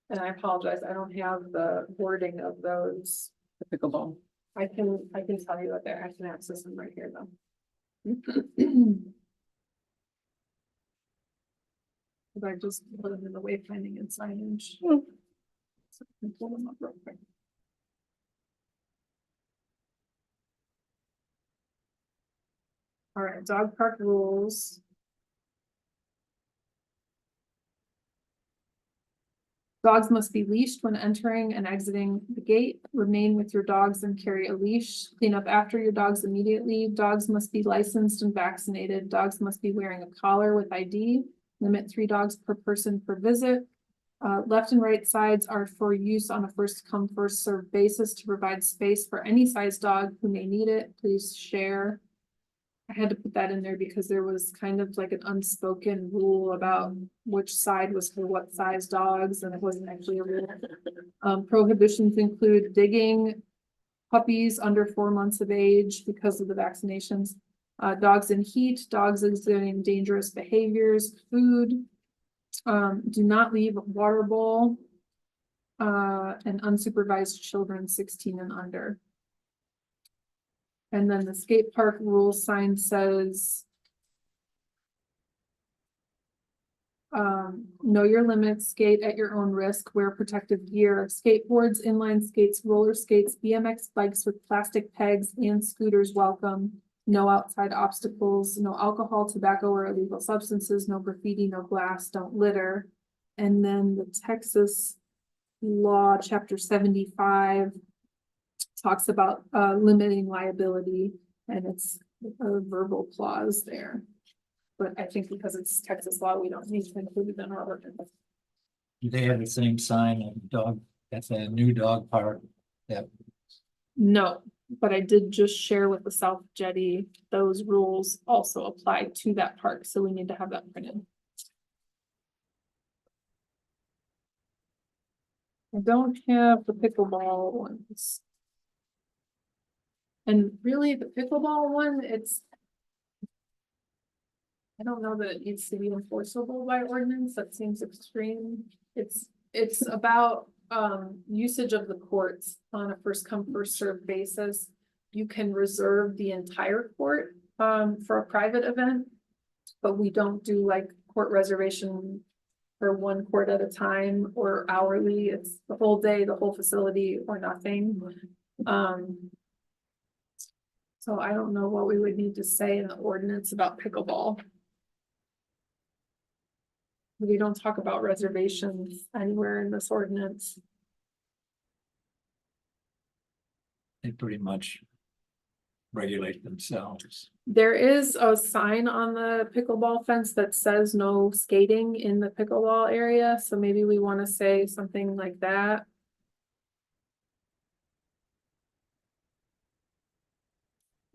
And I apologize, I don't have the wording of those. The pickleball. I can tell you what they're, I can access them right here though. Cause I just put them in the wayfinding and signage. Hmm. So I can pull them up real quick. All right, dog park rules. Dogs must be leashed when entering and exiting the gate. Remain with your dogs and carry a leash. Clean up after your dogs immediately. Dogs must be licensed and vaccinated. Dogs must be wearing a collar with ID. Limit 3 dogs per person per visit. Left and right sides are for use on a first come, first served basis to provide space for any size dog who may need it. Please share. I had to put that in there because there was kind of like an unspoken rule about which side was for what size dogs, and it wasn't actually a rule. Prohibitions include digging puppies under 4 months of age because of the vaccinations. Dogs in heat, dogs exhibiting dangerous behaviors, food. Do not leave water bowl. And unsupervised children 16 and under. And then the skate park rules sign says. Know your limits, skate at your own risk, wear protective gear, skateboards, inline skates, roller skates, BMX bikes with plastic pegs and scooters welcome. No outside obstacles, no alcohol, tobacco, or illegal substances, no graffiti, no glass, don't litter. And then the Texas law, chapter 75. Talks about limiting liability, and it's a verbal clause there. But I think because it's Texas law, we don't need to include it in our ordinance. Do they have the same sign at dog, at the new dog park that No, but I did just share with the South Jetty, those rules also apply to that park, so we need to have that printed. I don't have the pickleball ones. And really, the pickleball one, I don't know that it needs to be enforceable by ordinance, that seems extreme. It's about, usage of the courts on a first come, first served basis. You can reserve the entire court, for a private event. But we don't do like court reservation for one court at a time or hourly, it's the whole day, the whole facility or nothing. So I don't know what we would need to say in the ordinance about pickleball. We don't talk about reservations anywhere in this ordinance. they pretty much regulate themselves? There is a sign on the pickleball fence that says no skating in the pickleball area, so maybe we want to say something like that.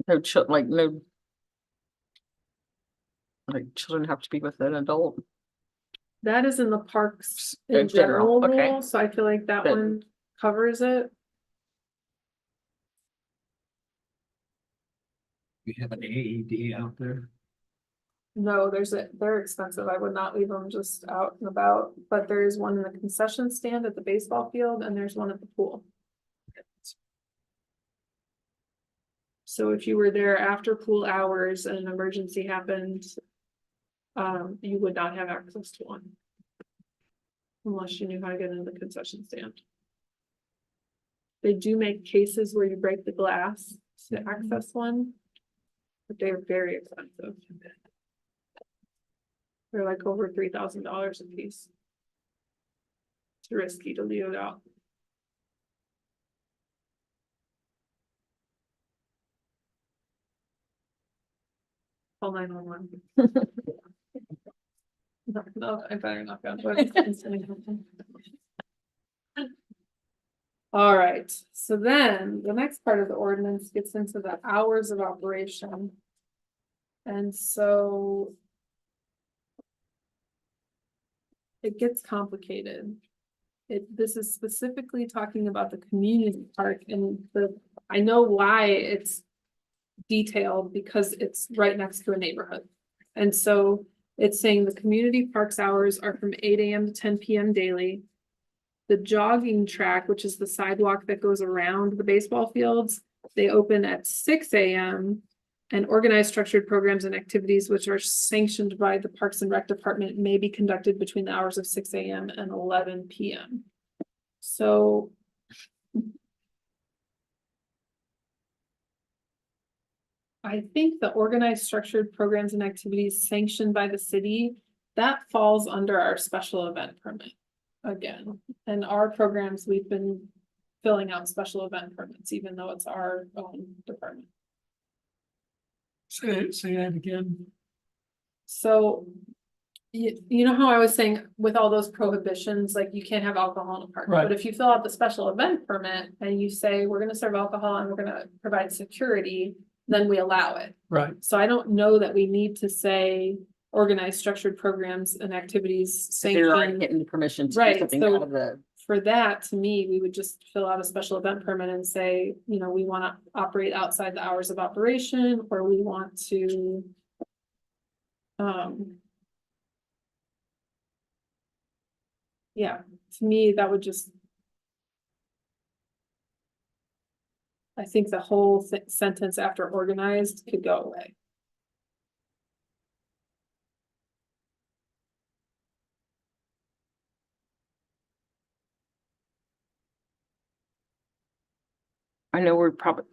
No no. Like children have to be with an adult. That is in the parks In in general, general okay. rule, so I feel like that Then- one covers it. We have an AED out there. No, they're expensive. I would not leave them just out and about, but there is one in the concession stand at the baseball field and there's one at the pool. So if you were there after pool hours and an emergency happened, you would not have access to one. Unless you knew how to get into the concession stand. They do make cases where you break the glass to access one. But they're very expensive. They're like over $3,000 a piece. It's risky to leave it out. Call 911. No, I better not go. All right, so then the next part of the ordinance gets into the hours of operation. And so it gets complicated. This is specifically talking about the community park and I know why it's detailed because it's right next to a neighborhood. And so it's saying the community parks hours are from 8 AM to 10 PM daily. The jogging track, which is the sidewalk that goes around the baseball fields, they open at 6 AM. And organized structured programs and activities which are sanctioned by the Parks and Rec Department may be conducted between the hours of 6 AM and 11 PM. So. I think the organized structured programs and activities sanctioned by the city, that falls under our special event permit. Again, and our programs, we've been filling out special event permits, even though it's our own department. Say that again. So. You know how I was saying with all those prohibitions, like you can't have alcohol in a park, Right. but if you fill out the special event permit and you say, we're gonna serve alcohol and we're gonna provide security, then we allow it. Right. So I don't know that we need to say organized structured programs and activities They're already sanctioned. getting the permission to do Right, something so- out of the, For that, to me, we would just fill out a special event permit and say, you know, we wanna operate outside the hours of operation, or we want to. Yeah, to me, that would just. I think the whole sentence after organized could go away. I know we're probably,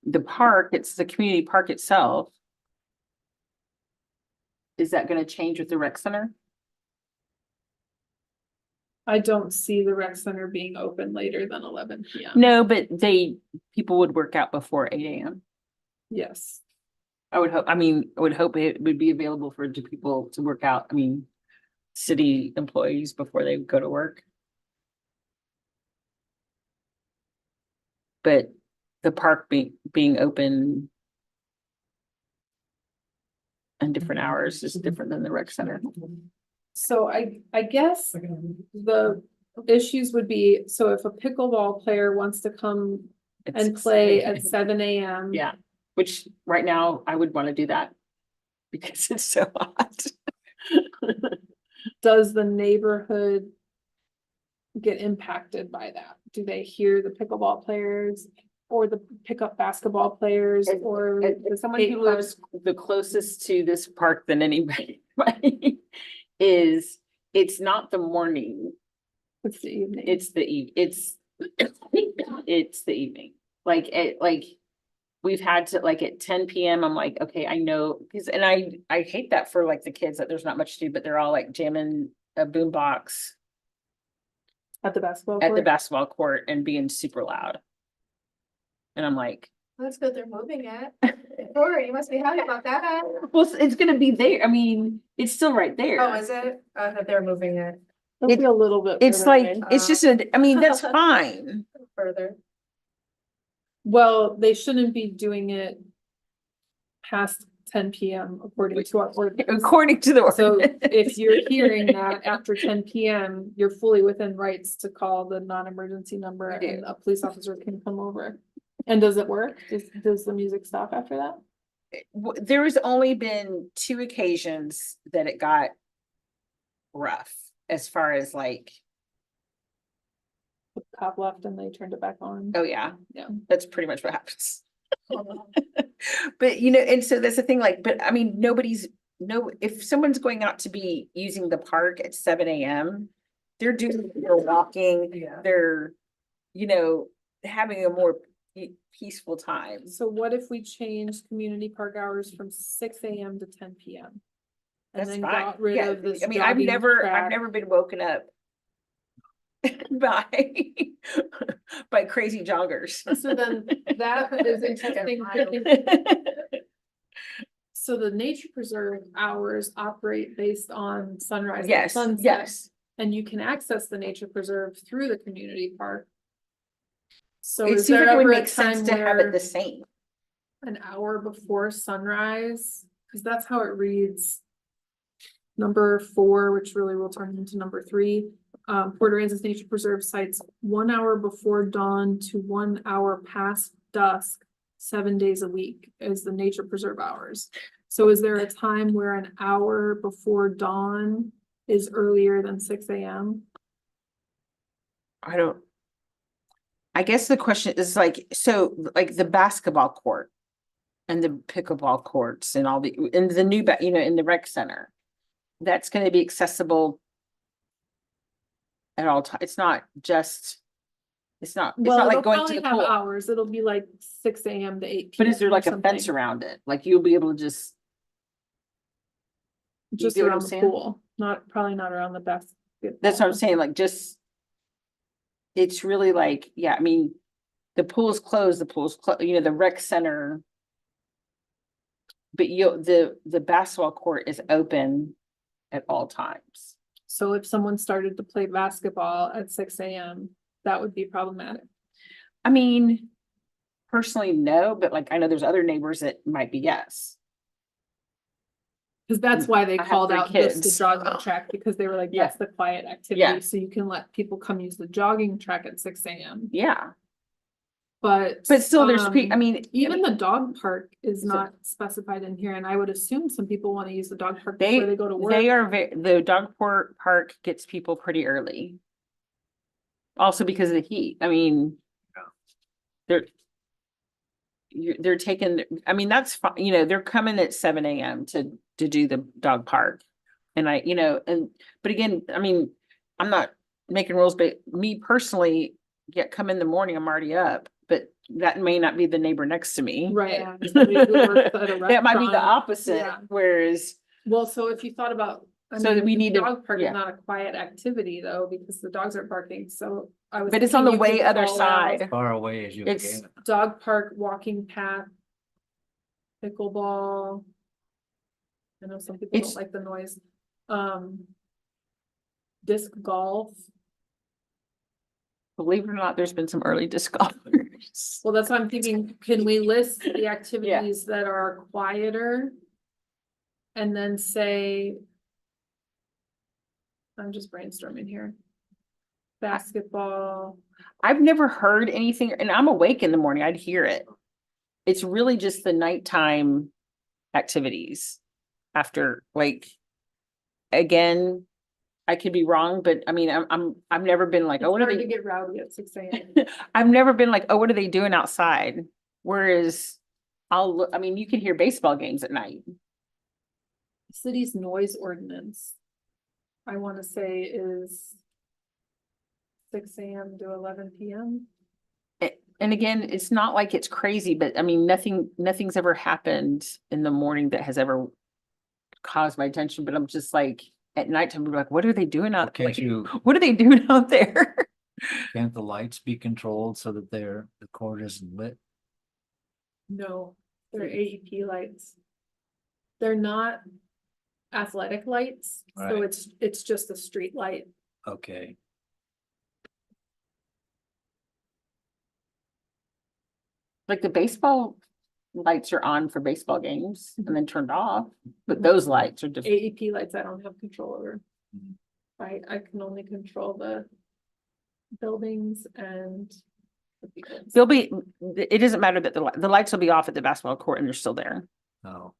the park, it's the community park itself. Is that gonna change with the rec center? I don't see the rec center being open later than 11 PM. No, but people would work out before 8 AM. Yes, I would hope, I would hope it would be available for people to work out, city employees before they go to work. But the park being open on different hours is different than the rec center. so I guess the issues would be, so if a pickleball player wants to come and It's- play at 7 AM. Yeah, which right now I would want to do that because it's so hot. Does the neighborhood get impacted by that? Do they hear the pickleball players or the pickup basketball players or? the As someone skate who park? lives the closest to this park than anybody is, it's not the morning, It's the evening. it's the it's the evening. Like we've had to, like, at 10 PM, I'm like, okay, I know, because, and I hate that for like the kids that there's not much to do, but they're all like jamming a boombox At the basketball at the court? basketball court and being super loud. And I'm like, That's good, they're moving it. Or you must be happy about that. well, it's gonna be there. It's still right there. Oh, is it? I thought they were moving it It'll be a little bit. It's further like, away. it's just that's fine. further. Well, they shouldn't be doing it past 10 PM according to our ordinance. According to the So ordinance. if you're hearing that after 10 PM, you're fully within rights to call the non-emergency number You do. and a police officer can come over. And does it work? Does the music stop after that? There has only been 2 occasions that it got rough as far as like, The cop left and they turned it back on. oh yeah, Yeah. that's pretty much what happens. But and so that's the thing, like, but if someone's going out to be using the park at 7 AM, they're walking, Yeah. they're, having a more peaceful time. So what if we changed community park hours from 6 AM to 10 PM? And That's then fine. got rid Yeah, of this. I've jogging never track. been woken up by by crazy joggers. So then that is interesting. So the nature preserve hours operate based on sunrise and Yes, sunset. yes. And you can access the nature preserve through the community park. So It is seems there like it would ever a make sense time to have it where the same. an hour before sunrise? Cause that's how it reads. Number 4, which really will turn into number 3. Port Aransas Nature Preserve sites 1 hour before dawn to 1 hour past dusk 7 days a week as the nature preserve hours. So is there a time where an hour before dawn is earlier than 6 AM? I guess the question is like, so like the basketball court and the pickleball courts and all the, in the new, in the rec center, that's gonna be accessible at all times. It's not just, it's not Well, like it'll going to probably the have pool. hours. It'll be like 6 AM to 8 But PM is there or like a fence something. around it? Like you'll be able to just, Just get what I'm around the saying? pool, probably not around the basket. that's what I'm saying, like just. It's really like, yeah, I mean, the pool's closed, the rec center. But the basketball court is open at all times. So if someone started to play basketball at 6 AM, that would be problematic. I mean, personally, no, but like I know there's other neighbors that might be yes. Cause that's why they I have called 3 out just the kids. jogging track, because they were like, Yeah. that's the quiet Yeah. activity, so you can let people come use the jogging track at 6 AM. Yeah, But. but still there's, I mean. Even the dog park is So- not specified in here, and I would assume some people wanna use the dog park before they go to work. They are, the dog park gets people pretty early. Also because of the heat, I mean. They're. They're taking, I mean, that's fine, they're coming at 7 AM to do the dog park. And but again, I mean, I'm not making rules, but me personally, come in the morning, I'm already up, but that may not be the neighbor next to me. Right. Yeah. Somebody who works at a That might be the restaurant. opposite, Yeah. whereas, Well, so if you thought about. I So that mean, we the need to- Dog park yeah. is not a quiet activity though, because the dogs are barking, so I was. but it's on the thinking you way could other call out side. Far away as you It's- can. Dog park, walking path. Pickleball. I know some people It's- don't like the noise. Disc golf. Believe it or not, there's been some early disc golfers. Well, that's what I'm thinking. Can we list the activities that are quieter? And then say. I'm just brainstorming here. Basketball, I've never heard anything, and I'm awake in the morning, I'd hear it. It's really just the nighttime activities after, like, again, I could be wrong, but I mean, I've never been like, it's oh, what are hard to they? get rowdy at 6 AM. I've never been like, oh, what are they doing outside? Whereas I'll look, I mean, you can hear baseball games at night. City's noise ordinance. I wanna say is. 6 AM to 11 PM. And again, it's not like it's crazy, but I mean, nothing's ever happened in the morning that has ever caused my attention, but I'm just like, at nighttime, we're like, what are they doing out there? What are they doing out there? Can't the lights be controlled so that the court isn't lit? No, they're AEP lights. They're not athletic lights, so Right. it's just a street light. Okay, Like the baseball lights are on for baseball games and then turned off, but those lights are just, AEP lights I don't have control over. Mhm. I can only control the buildings and. the vehicles. they'll be, it doesn't matter that the lights will be off at the basketball court and they're still there. no.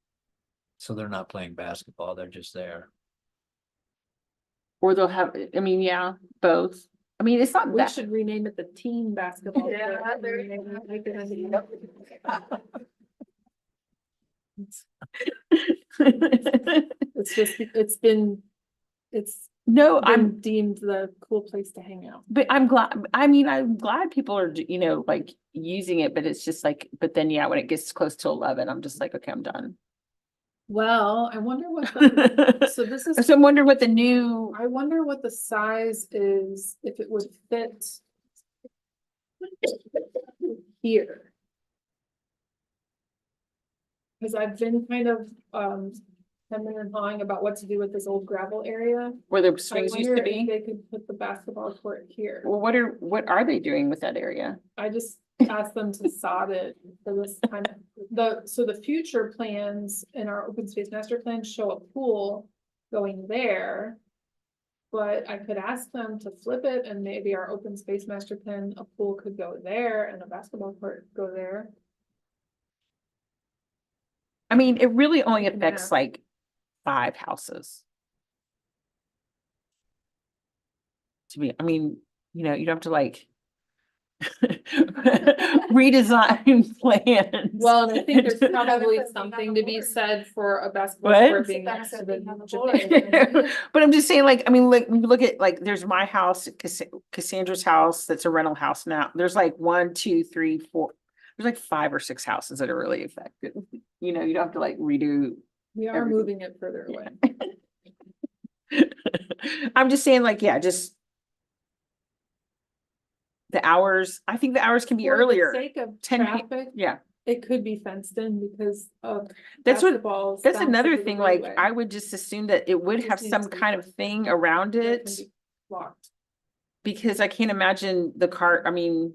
So they're not playing basketball, they're just there. Or they'll have, I mean, yeah, both. I mean, it's not We that. should rename it the teen basketball. Yeah, court. there you Maybe go. make it a- It's just, it's No, I'm, been deemed the cool place to hang out. but I'm glad people are, like using it, but it's just like, but then, yeah, when it gets close to 11, I'm just like, okay, I'm done. Well, I wonder what, the- so this is, So I'm wondering what the new, I wonder what the size is, if it would fit here. Cause I've been kind of, hemming and hawing about what to do with this old gravel area. where the I swings used wonder to if be. they could put the basketball court here. Well, what are they doing with that area? I just asked them to sod it for this time. So the future plans in our open space master plan show a pool going there. But I could ask them to flip it and maybe our open space master plan, a pool could go there and a basketball court go there. I mean, it really only Yeah. affects like 5 houses. To me, I mean, you don't have to like redesign plans. Well, and I think there's probably Benefits being on something the to be board. said for a basketball What? court It's a being next to benefit the being on the gym. board. But I'm just saying, like, I mean, like, when you look at, like, there's my house, Cassandra's house, that's a rental house now. There's like 1, 2, 3, 4. There's like 5 or 6 houses that are really affected. You don't have to like redo. We are Everything. moving it further away. I'm just saying, like, yeah, just the hours, I think the hours can be For the earlier. sake of 10 p- traffic, Yeah, it could be fenced in because of that's what, basketballs. that's bounce another over the thing, like, roadway. I would just assume that it would Just have needs some to be kind of fenced. thing around It it. can be Locked. Because I can't imagine the car, I mean,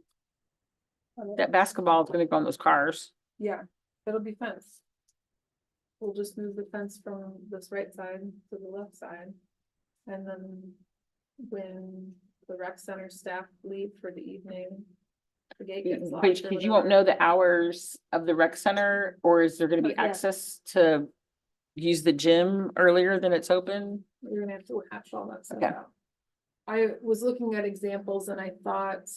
that basketball is gonna go on those cars. Yeah, it'll be fenced. We'll just move the fence from this right side to the left side. And then when the rec center staff leave for the evening, the gate gets locked. Which, or because you won't whatever. know the hours of the rec center, or is there gonna be Yeah. access to use the gym earlier than it's open? We're gonna have to hash all that stuff Okay. out. I was looking at examples and I thought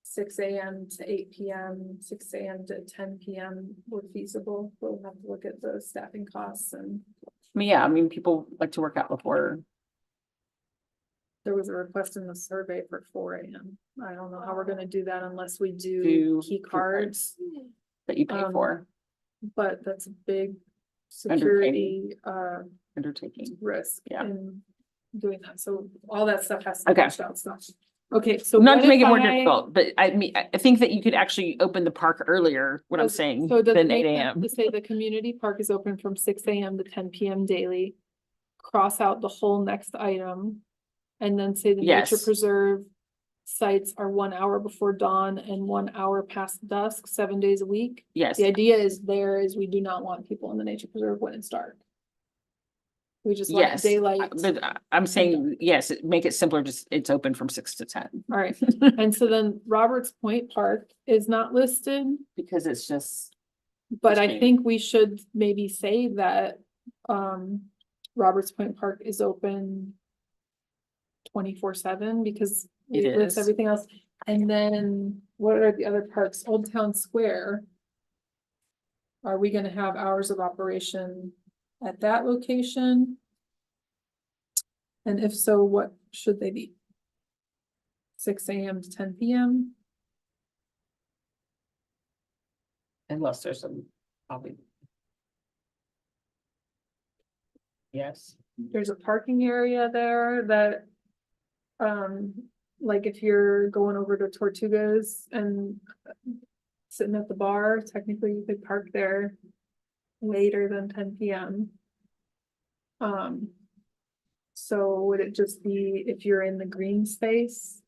6 AM to 8 PM, 6 AM to 10 PM were feasible. We'll have to look at the staffing costs, and I mean, yeah, I mean, people like to work out before. there was a request in the survey for 4 AM. I don't know how we're gonna do that unless we do Do key key cards, That you pay Um, for but that's a big Undertaking. security undertaking. risk Yeah. in doing that. So all that stuff has to be Okay. hashed out stuff. Okay, so. Not what to make if it more I- difficult, but I mean, I think that you could actually open the park earlier, what I'm Does- saying, So does it than make 8 sense AM. to say the community park is open from 6 AM to 10 PM daily? Cross out the whole next item. And then say the nature Yes. preserve sites are 1 hour before dawn and 1 hour past dusk, 7 days a week. Yes, The idea is we do not want people in the nature preserve when it's dark. We just want yes, daylight. but I'm saying, yes, make it simpler, just it's open from 6 to 10. All right, and so then Roberts Point Park is not listed. Because it's just, But I Interesting. think we should maybe say that, Roberts Point Park is open 24/7 because we It list is. everything else. And then what are the other parks? Old Town Square. Are we gonna have hours of operation at that location? And if so, what should they be? 6 AM to 10 PM? unless there's some, probably. Yes, There's a parking area there that. Like if you're going over to Tortugas and sitting at the bar, technically you could park there. Later than 10 PM. So would it just be if you're in the green space?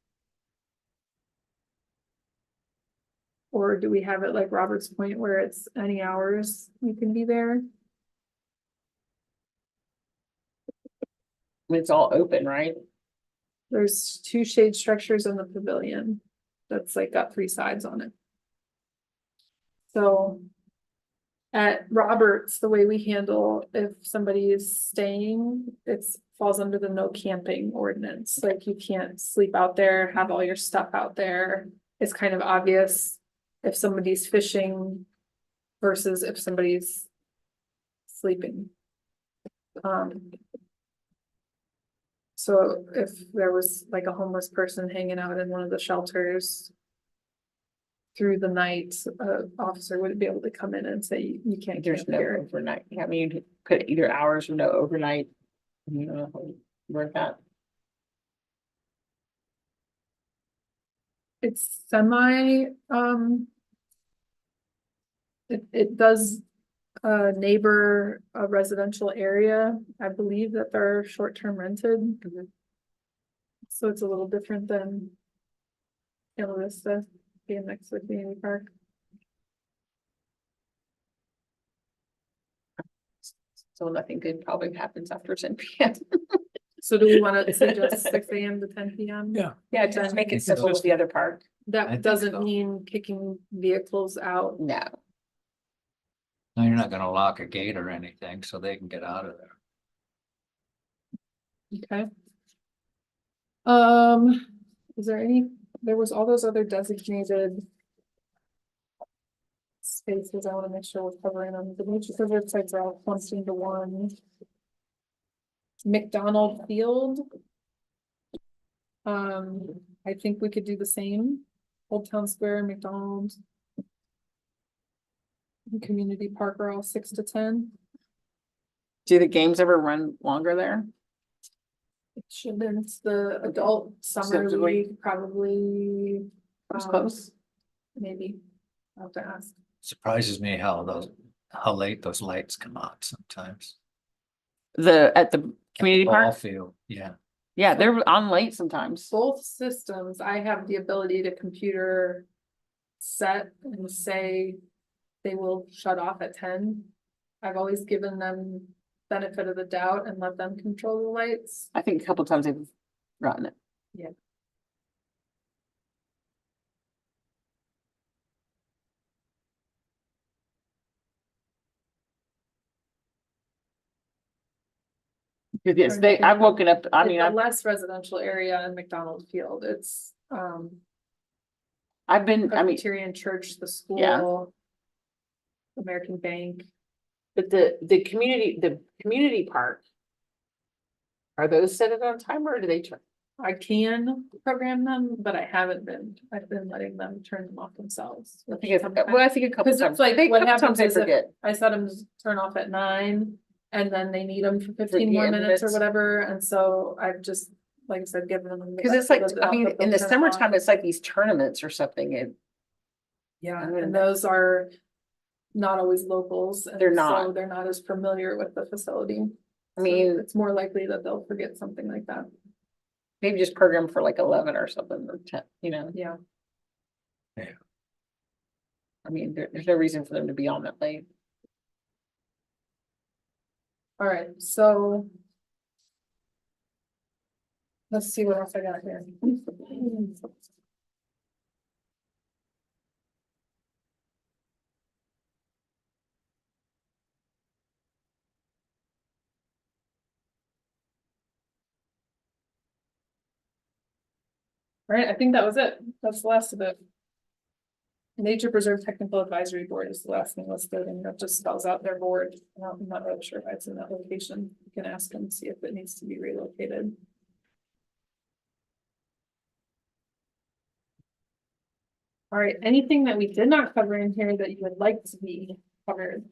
Or do we have it like Roberts Point where it's any hours you can be there? it's all open, right? There's 2 shade structures in the pavilion. That's like got 3 sides on it. So. At Roberts, the way we handle if somebody is staying, it's falls under the no camping ordinance. Like you can't sleep out there, have all your stuff out there. It's kind of obvious if somebody's fishing versus if somebody's sleeping. So if there was like a homeless person hanging out in one of the shelters. Through the night, officer would be able to come in and say, you can't There's camp no here. overnight, I mean, you could either hours or no overnight. You know, work that. It's semi, it does, neighbor a residential area. I believe that they're short-term rented. So it's a little different than Isla Vista being next to the community park. So nothing good probably happens after 10 PM. So do we want to suggest 6 AM to 10 PM? Yeah. Yeah, just make it It's simple as just- the other part. I That think doesn't so. mean kicking vehicles out. No, Now, you're not gonna lock a gate or anything, so they can get out of there. Okay. Is there there was all those other designated spaces. I want to make sure we're covering them. The nature preserve sites are all clumped to one. McDonald Field. I think we could do the same. Old Town Square, McDonald's. Community Park are all 6 to 10. Do the games ever run longer there? It shouldn't, the adult summer Seems like- league probably. It's um, close. Maybe, I'll have to ask. Surprises me how late those lights come on sometimes. At the community Ball park? field, yeah. Yeah, they're on late sometimes. Both systems, I have the ability to computer set and say they will shut off at 10. I've always given them benefit of the doubt and let them control the lights. I think a couple times they've gotten it. Yes, I've woken up, I mean, It's a less residential area in McDonald Field. It's I've been, I mean, Presbyterian Church, the Yeah. school. American Bank. but the community park. Are those set it on timer or do they turn? I can program them, but I haven't been. I've been letting them turn them off themselves. I think I think a couple 'Cause it's times. like, They- what couple happens times I is if- forget. I set them to turn off at 9 and then they need them for 15 more Yeah, minutes or minutes. whatever. And so I've just, like I said, given them. the Cause it's like, benefit of the I mean, doubt that in the they'll turn it off. summertime, it's like these tournaments or something. Yeah, I mean, and those are not always locals. And They're so not. they're not as familiar with the facility. I So mean, it's more likely that they'll forget something like that. maybe just program for like 11 or something or 10, you know, Yeah. I mean, there's no reason for them to be on that late. All right, so. Let's see what else I got here. All right, I think that was it. That's the last of it. Nature Preserve Technical Advisory Board is the last thing listed, and that just spells out their board. I'm not really sure why it's in that location. You can ask them, see if it needs to be relocated. All right, anything that we did not cover in here that you would like to be covered?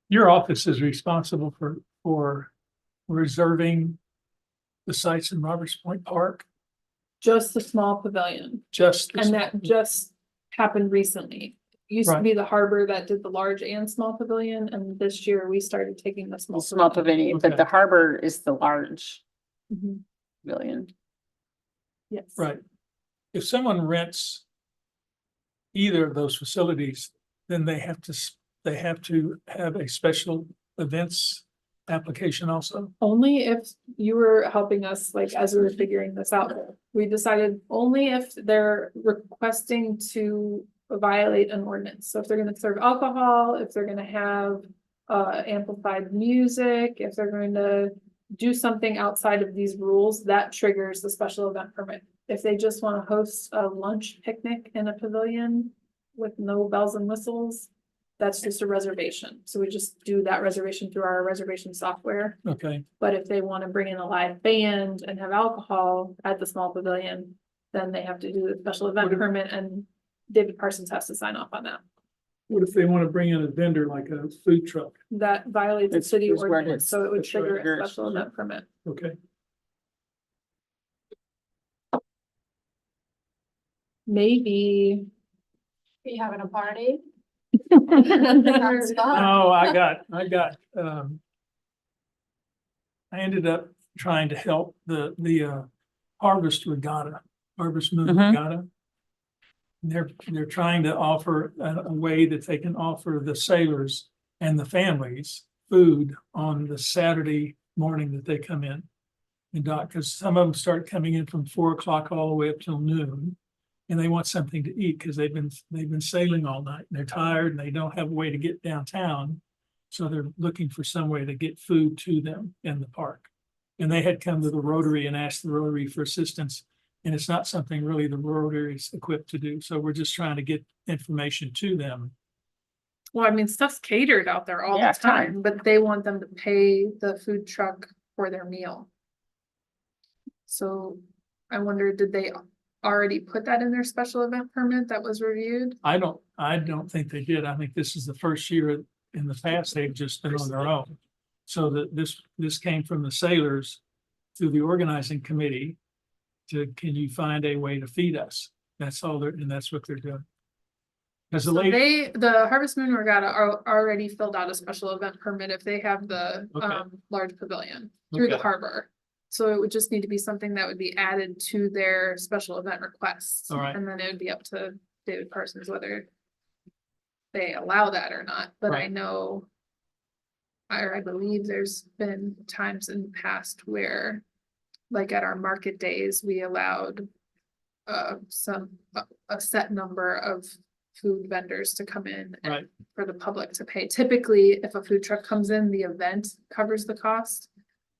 Your office is responsible for reserving the sites in Roberts Point Park, Just the small pavilion, just. and that just happened recently. Used to be the harbor that did the large and small pavilion, and this year we started taking the small. Small pavilion, but the Okay. harbor is the large Mhm. pavilion. Yes. Right. If someone rents either of those facilities, then they have to have a special events application also. Only if you were helping us, like, as we were figuring this out, we decided only if they're requesting to violate an ordinance. So if they're gonna serve alcohol, if they're gonna have amplified music, if they're going to do something outside of these rules, that triggers the special event permit. If they just wanna host a lunch picnic in a pavilion with no bells and whistles, that's just a reservation. So we just do that reservation through our reservation software. Okay, But if they want to bring in a live band and have alcohol at the small pavilion, then they have to do the special event What if- permit, and David Parsons has to sign off on that. what if they want to bring in a vendor like a food truck? That violates the It's- city it's where ordinance, it's- so it would it's where trigger a triggers. special event permit. Okay, Maybe. You having a party? no, I ended up trying to help the Harvest Regatta, Harvest Moon Mhm. Regatta. They're trying to offer a way that they can offer the sailors and the families food on the Saturday morning that they come in. and dock, because some of them start coming in from 4 o'clock all the way up till noon. And they want something to eat because they've been sailing all night and they're tired and they don't have a way to get downtown. So they're looking for some way to get food to them in the park. And they had come to the Rotary and asked the Rotary for assistance. And it's not something really the Rotary is equipped to do. So we're just trying to get information to them. Well, I mean, stuff's catered out there all Yeah, the time, but they want them to pay the food truck for their meal. So I wonder, did they already put that in their special event permit that was reviewed? I don't think they did. I think this is the first year. In the past, they've just been on their own. So that this came from the sailors through the organizing committee to, can you find a way to feed us? That's all and that's what they're doing. Because the So lady, the Harvest Moon Regatta are already filled out a special event permit if they have the Okay. large pavilion through the Okay. harbor. So it would just need to be something that would be added to their special event requests. All right. And then it would be up to David Parsons whether they allow that or not, but I Right. know I believe there's been times in the past where, like at our market days, we allowed a set number of food vendors to come in and right, for the public to pay. Typically, if a food truck comes in, the event covers the cost.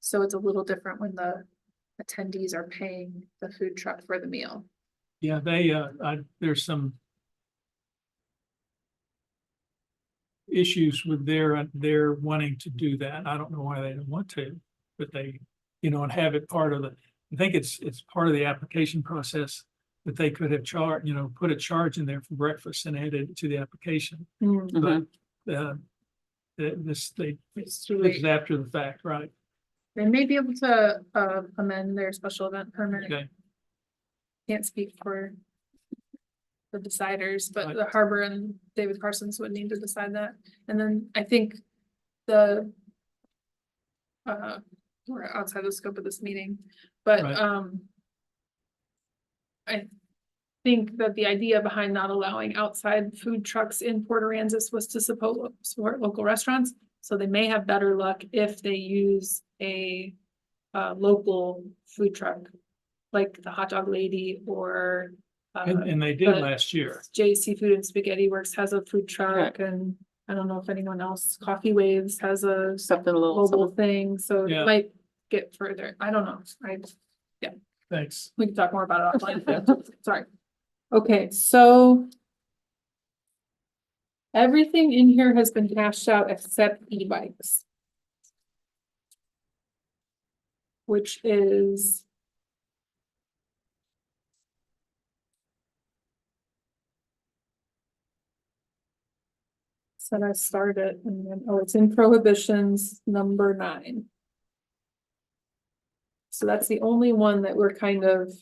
So it's a little different when the attendees are paying the food truck for the meal. yeah, there's some issues with their wanting to do that. I don't know why they don't want to, but they, and have it part of I think it's part of the application process that they could have put a charge in there for breakfast and added it to the application. But, this It's too is late. after the fact, right? They may be able to amend their special event permit. Okay, Can't speak for the deciders, but Right. the harbor and David Parsons would need to decide that. And then I think the we're outside the scope of this meeting, but Right. I think that the idea behind not allowing outside food trucks in Port Aransas was to support local restaurants. So they may have better luck if they use a local food truck, like the Hot Dog Lady or and they did but- last year. Jay's Seafood and Spaghetti Works has a food truck, and I don't know if anyone else, Coffee Waves has a Something a little, mobile something- thing, so Yeah. it might get further. I don't know. Thanks. We can talk more about it offline. Sorry. Okay, so everything in here has been hashed out except e-bikes. Which is said I started and then, it's in prohibitions number 9. So that's the only one that we're kind of,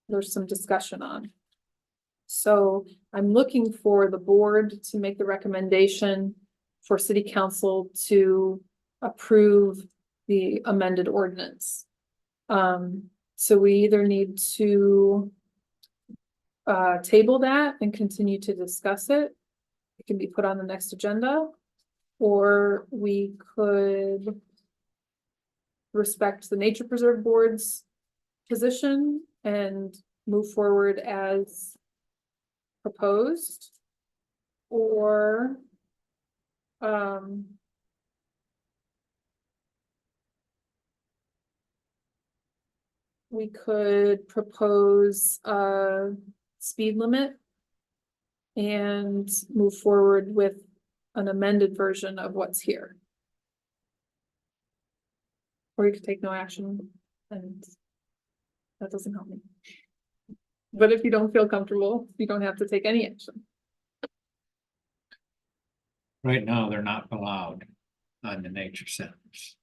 there's some discussion on. So I'm looking for the board to make the recommendation for city council to approve the amended ordinance. So we either need to table that and continue to discuss it. It can be put on the next agenda, or we could respect the Nature Preserve Board's position and move forward as proposed, or we could propose a speed limit and move forward with an amended version of what's here. Or you could take no action, and that doesn't help me. But if you don't feel comfortable, you don't have to take any action. Right now, they're not allowed on the nature centers.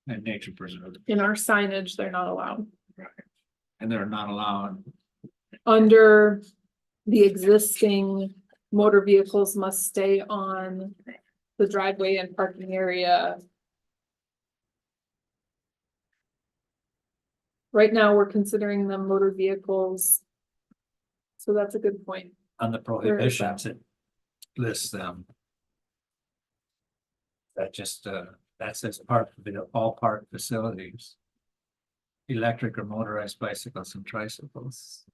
And nature preserve, In our signage, they're not allowed. and they're not allowed, Under the existing, motor vehicles must stay on the driveway and parking area. Right now, we're considering them motor vehicles. So that's a good point. on the prohibitions, it lists them. That just, That says park, all park facilities. Electric or motorized bicycles and tricycles.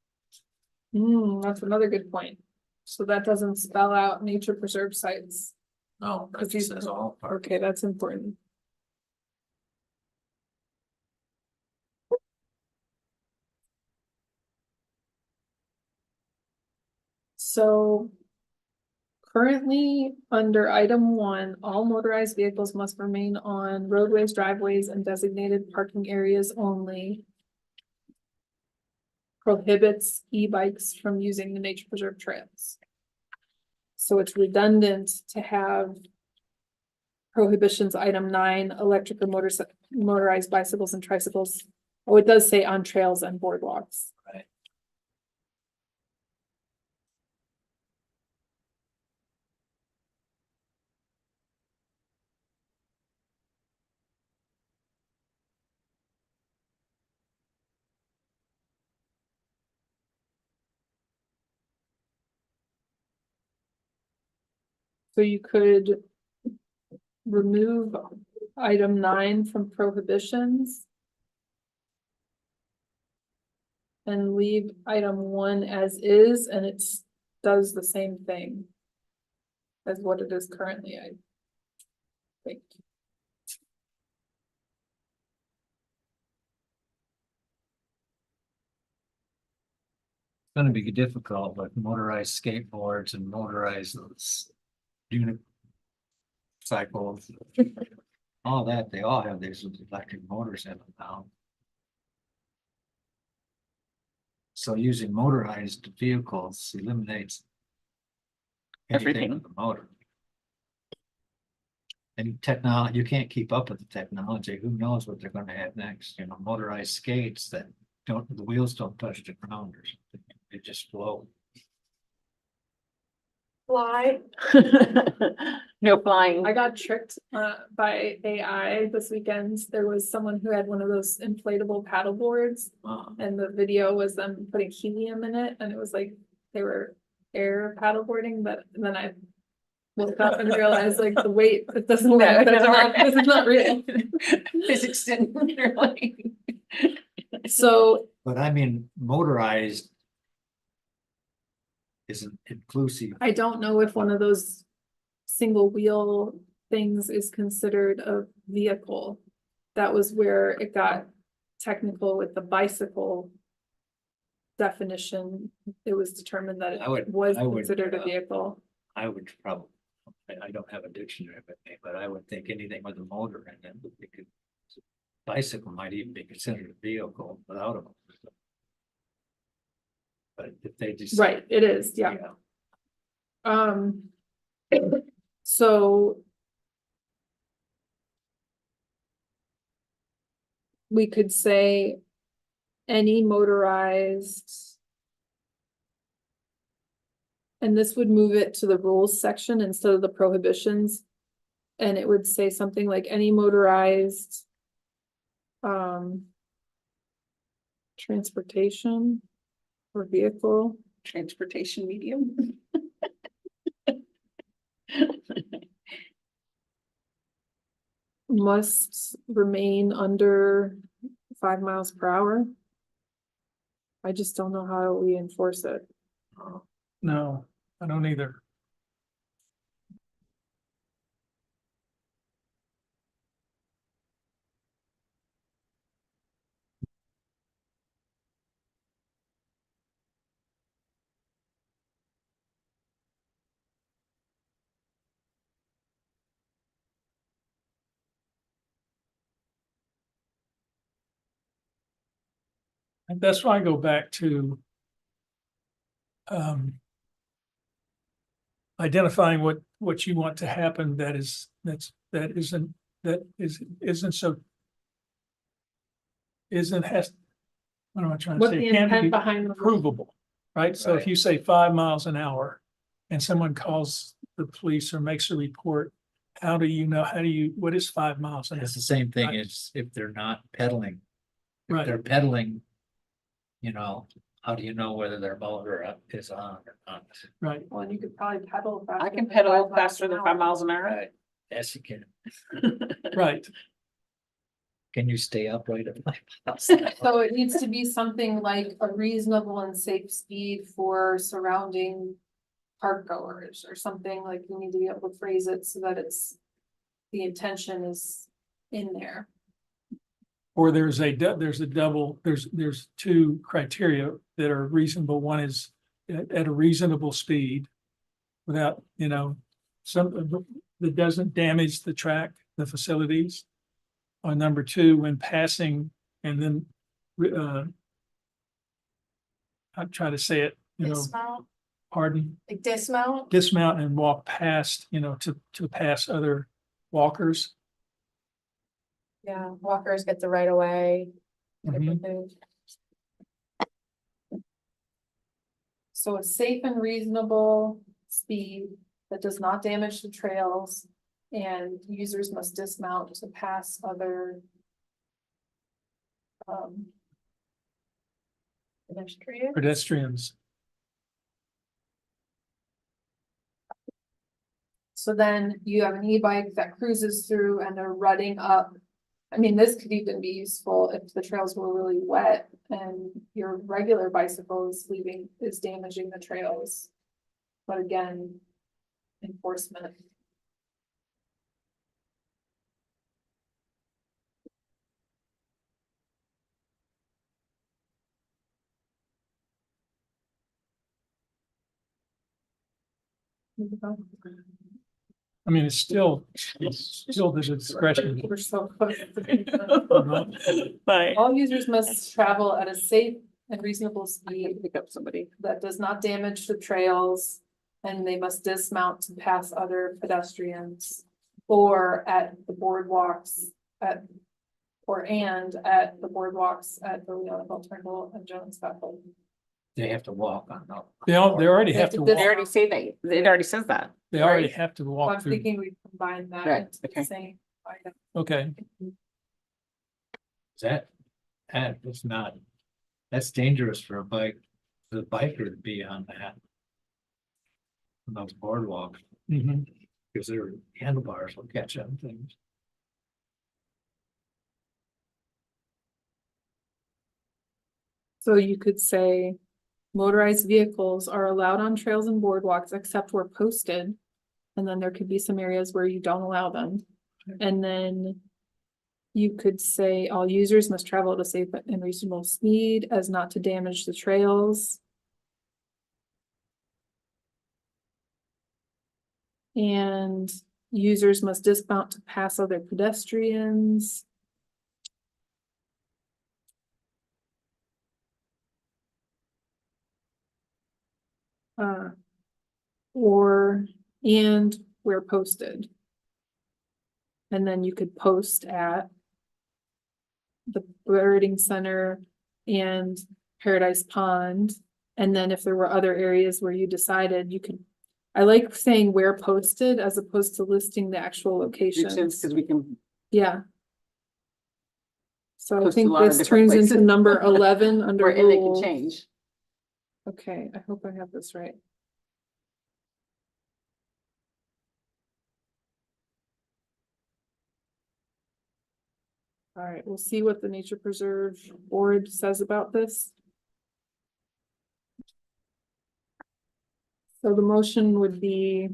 That's another good point. So that doesn't spell out nature preserve sites. No, that Because just you- says all park. Okay, that's important. So currently, under item 1, all motorized vehicles must remain on roadways, driveways, and designated parking areas only. Prohibits e-bikes from using the nature preserve trails. So it's redundant to have prohibitions, item 9, electric or motorized bicycles and tricycles. Oh, it does say on trails and boardwalks. Right. So you could remove item 9 from prohibitions. And leave item 1 as is, and it does the same thing. As what it is currently, I think. Gonna be difficult with motorized skateboards and motorized unit cycles. All that, they all have these electric motors in them now. So using motorized vehicles eliminates anything Everything. with the motor. And technology, you can't keep up with the technology. Who knows what they're gonna have next, you know, motorized skates that don't, the wheels don't touch the ground or something. They just float. Fly. No flying. I got tricked by AI this weekend. There was someone who had one of those inflatable paddle boards. And the video was them putting helium in it, and it was like they were air paddleboarding, but then I woke up and realized like the weight, it doesn't work. No, it That's doesn't not- work. This is not real. Physics didn't really. So But I mean, motorized isn't inclusive. I don't know if one of those single wheel things is considered a vehicle. That was where it got technical with the bicycle definition. It was determined that I would- it was I would, considered a vehicle. I would probably, I don't have a dictionary with me, but I would think anything with a motor in it, it could. Bicycle might even be considered a vehicle without a motor. But if they just. Right, it is, yeah. Um. So. We could say. Any motorized. And this would move it to the rules section instead of the prohibitions. And it would say something like any motorized. Transportation. Or vehicle. Transportation medium. Must remain under 5 miles per hour. I just don't know how we enforce it. No, I don't either. And that's why I go back to identifying what you want to happen that what am I trying to What say? the It can't be intent behind the. provable, right? So if Right. you say 5 miles an hour and someone calls the police or makes a report, how do you know, what is 5 miles an hour? It's the same thing Right. as if they're not pedaling. If Right. they're pedaling. You know, how do you know whether their motor is on or not? Right, Well, you could probably pedal. I faster can than pedal 5 miles faster an than hour. 5 miles an hour. Right. Yes, you can. Right, Can you stay upright at my house? So it needs to be something like a reasonable and safe speed for surrounding park goers or something, like you need to be able to phrase it so that it's, the intention is in there. or there's a double, there's two criteria that are reasonable. One is at a reasonable speed. Without, some, that doesn't damage the track, the facilities. Or number two, when passing, and then, I'm trying to say it, Dismount, pardon, like dismount, dismount and walk past, to pass other walkers. yeah, walkers get the right of way. type of Mhm. thing. So a safe and reasonable speed that does not damage the trails. And users must dismount to pass other. Pedestrian. Pedestrians. So then you have an e-bike that cruises through and they're rutting up. I mean, this could even be useful if the trails were really wet and your regular bicycle is damaging the trails. But again, enforcement. I mean, it's still the discretion. We're so close. Bye. All users must travel at a safe and reasonable speed Pick up somebody. that does not damage the trails. And they must dismount to pass other pedestrians or at the boardwalks at the boardwalks at the Leona Bell Turnbull and Jones Bethel. They have to walk on. They already They have have to to They walk, already say that, it already says that. they already right. have to So I'm walk through, thinking we combine that Right, into the okay. same item. okay, That is not, that's dangerous for a bike, the biker to be on that. On those boardwalks, mhm. because their handlebars will catch on things. So you could say motorized vehicles are allowed on trails and boardwalks except where posted. And then there could be some areas where you don't allow them. And then you could say all users must travel at a safe and reasonable speed as not to damage the trails. And users must dismount to pass other pedestrians. Or, and where posted. And then you could post at the birding center and Paradise Pond. And then if there were other areas where you decided you could, I like saying where posted as opposed to listing the actual locations. Because we can, Yeah. So I Post a think lot of this different turns into places. number 11 under and they can rules. change. Okay, I hope I have this right. All right, we'll see what the Nature Preserve Board says about this. So the motion would be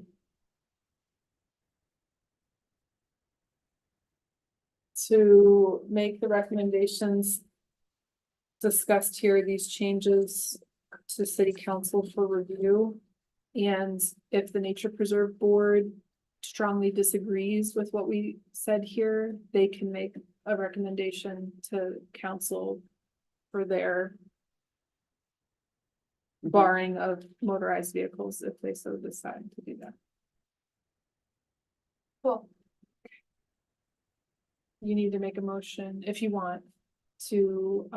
to make the recommendations discussed here, these changes to City Council for review. And if the Nature Preserve Board strongly disagrees with what we said here, they can make a recommendation to council for their barring of motorized vehicles if they so decide to do that. Cool. You need to make a motion if you want to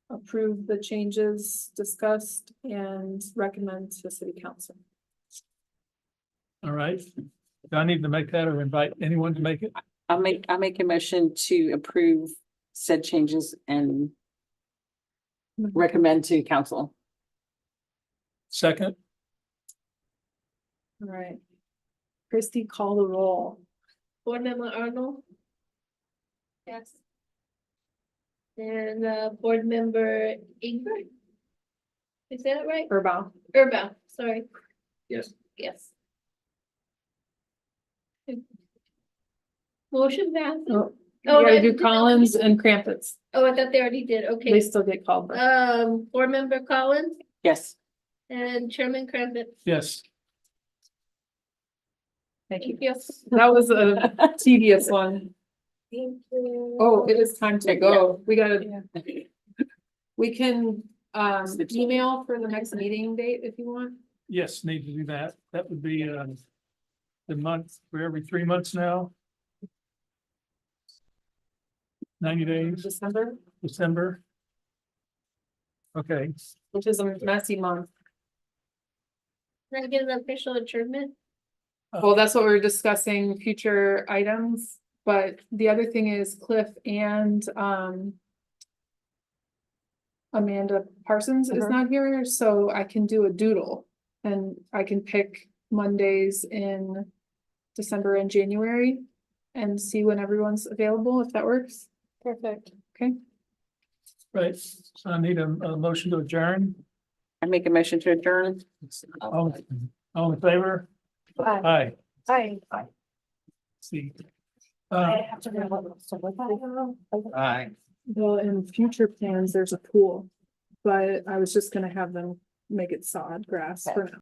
approve the changes discussed and recommend to city council. All right. Do I need to make that or invite anyone to make it? I'll make a motion to approve said changes and recommend to council. Second, All right. Christie, call the roll. Board Member Arnold? Yes. And Board Member Ingrid? Is that right? Burball. Sorry. Yes. Yes. Motion passes. Oh, you Oh, gotta I do did- Collins and Crumpets. Oh, I thought they already did, They okay. still get called. but- Board Member Collins Yes. and Chairman Crumpets. Yes. Thank you. Yes. That was a tedious one. Thank you. Oh, it is time to go. We gotta. We can email for the next meeting date if you want. Yes, need to do that. That would be the month, for every 3 months now. 90 days, December, December. Okay, which is a messy month. Can I get an official adjournment? Well, that's what we're discussing, future items, but the other thing is Cliff and Amanda Parsons is Mhm. not here, so I can do a doodle. And I can pick Mondays in December and January and see when everyone's available, if that works. Perfect. Okay, right. So I need a motion to adjourn. I make a motion to adjourn. All in favor? Aye. Hi. See. have to. Aye. well, in future plans, there's a pool, but I was just gonna have them make it sod grass for now.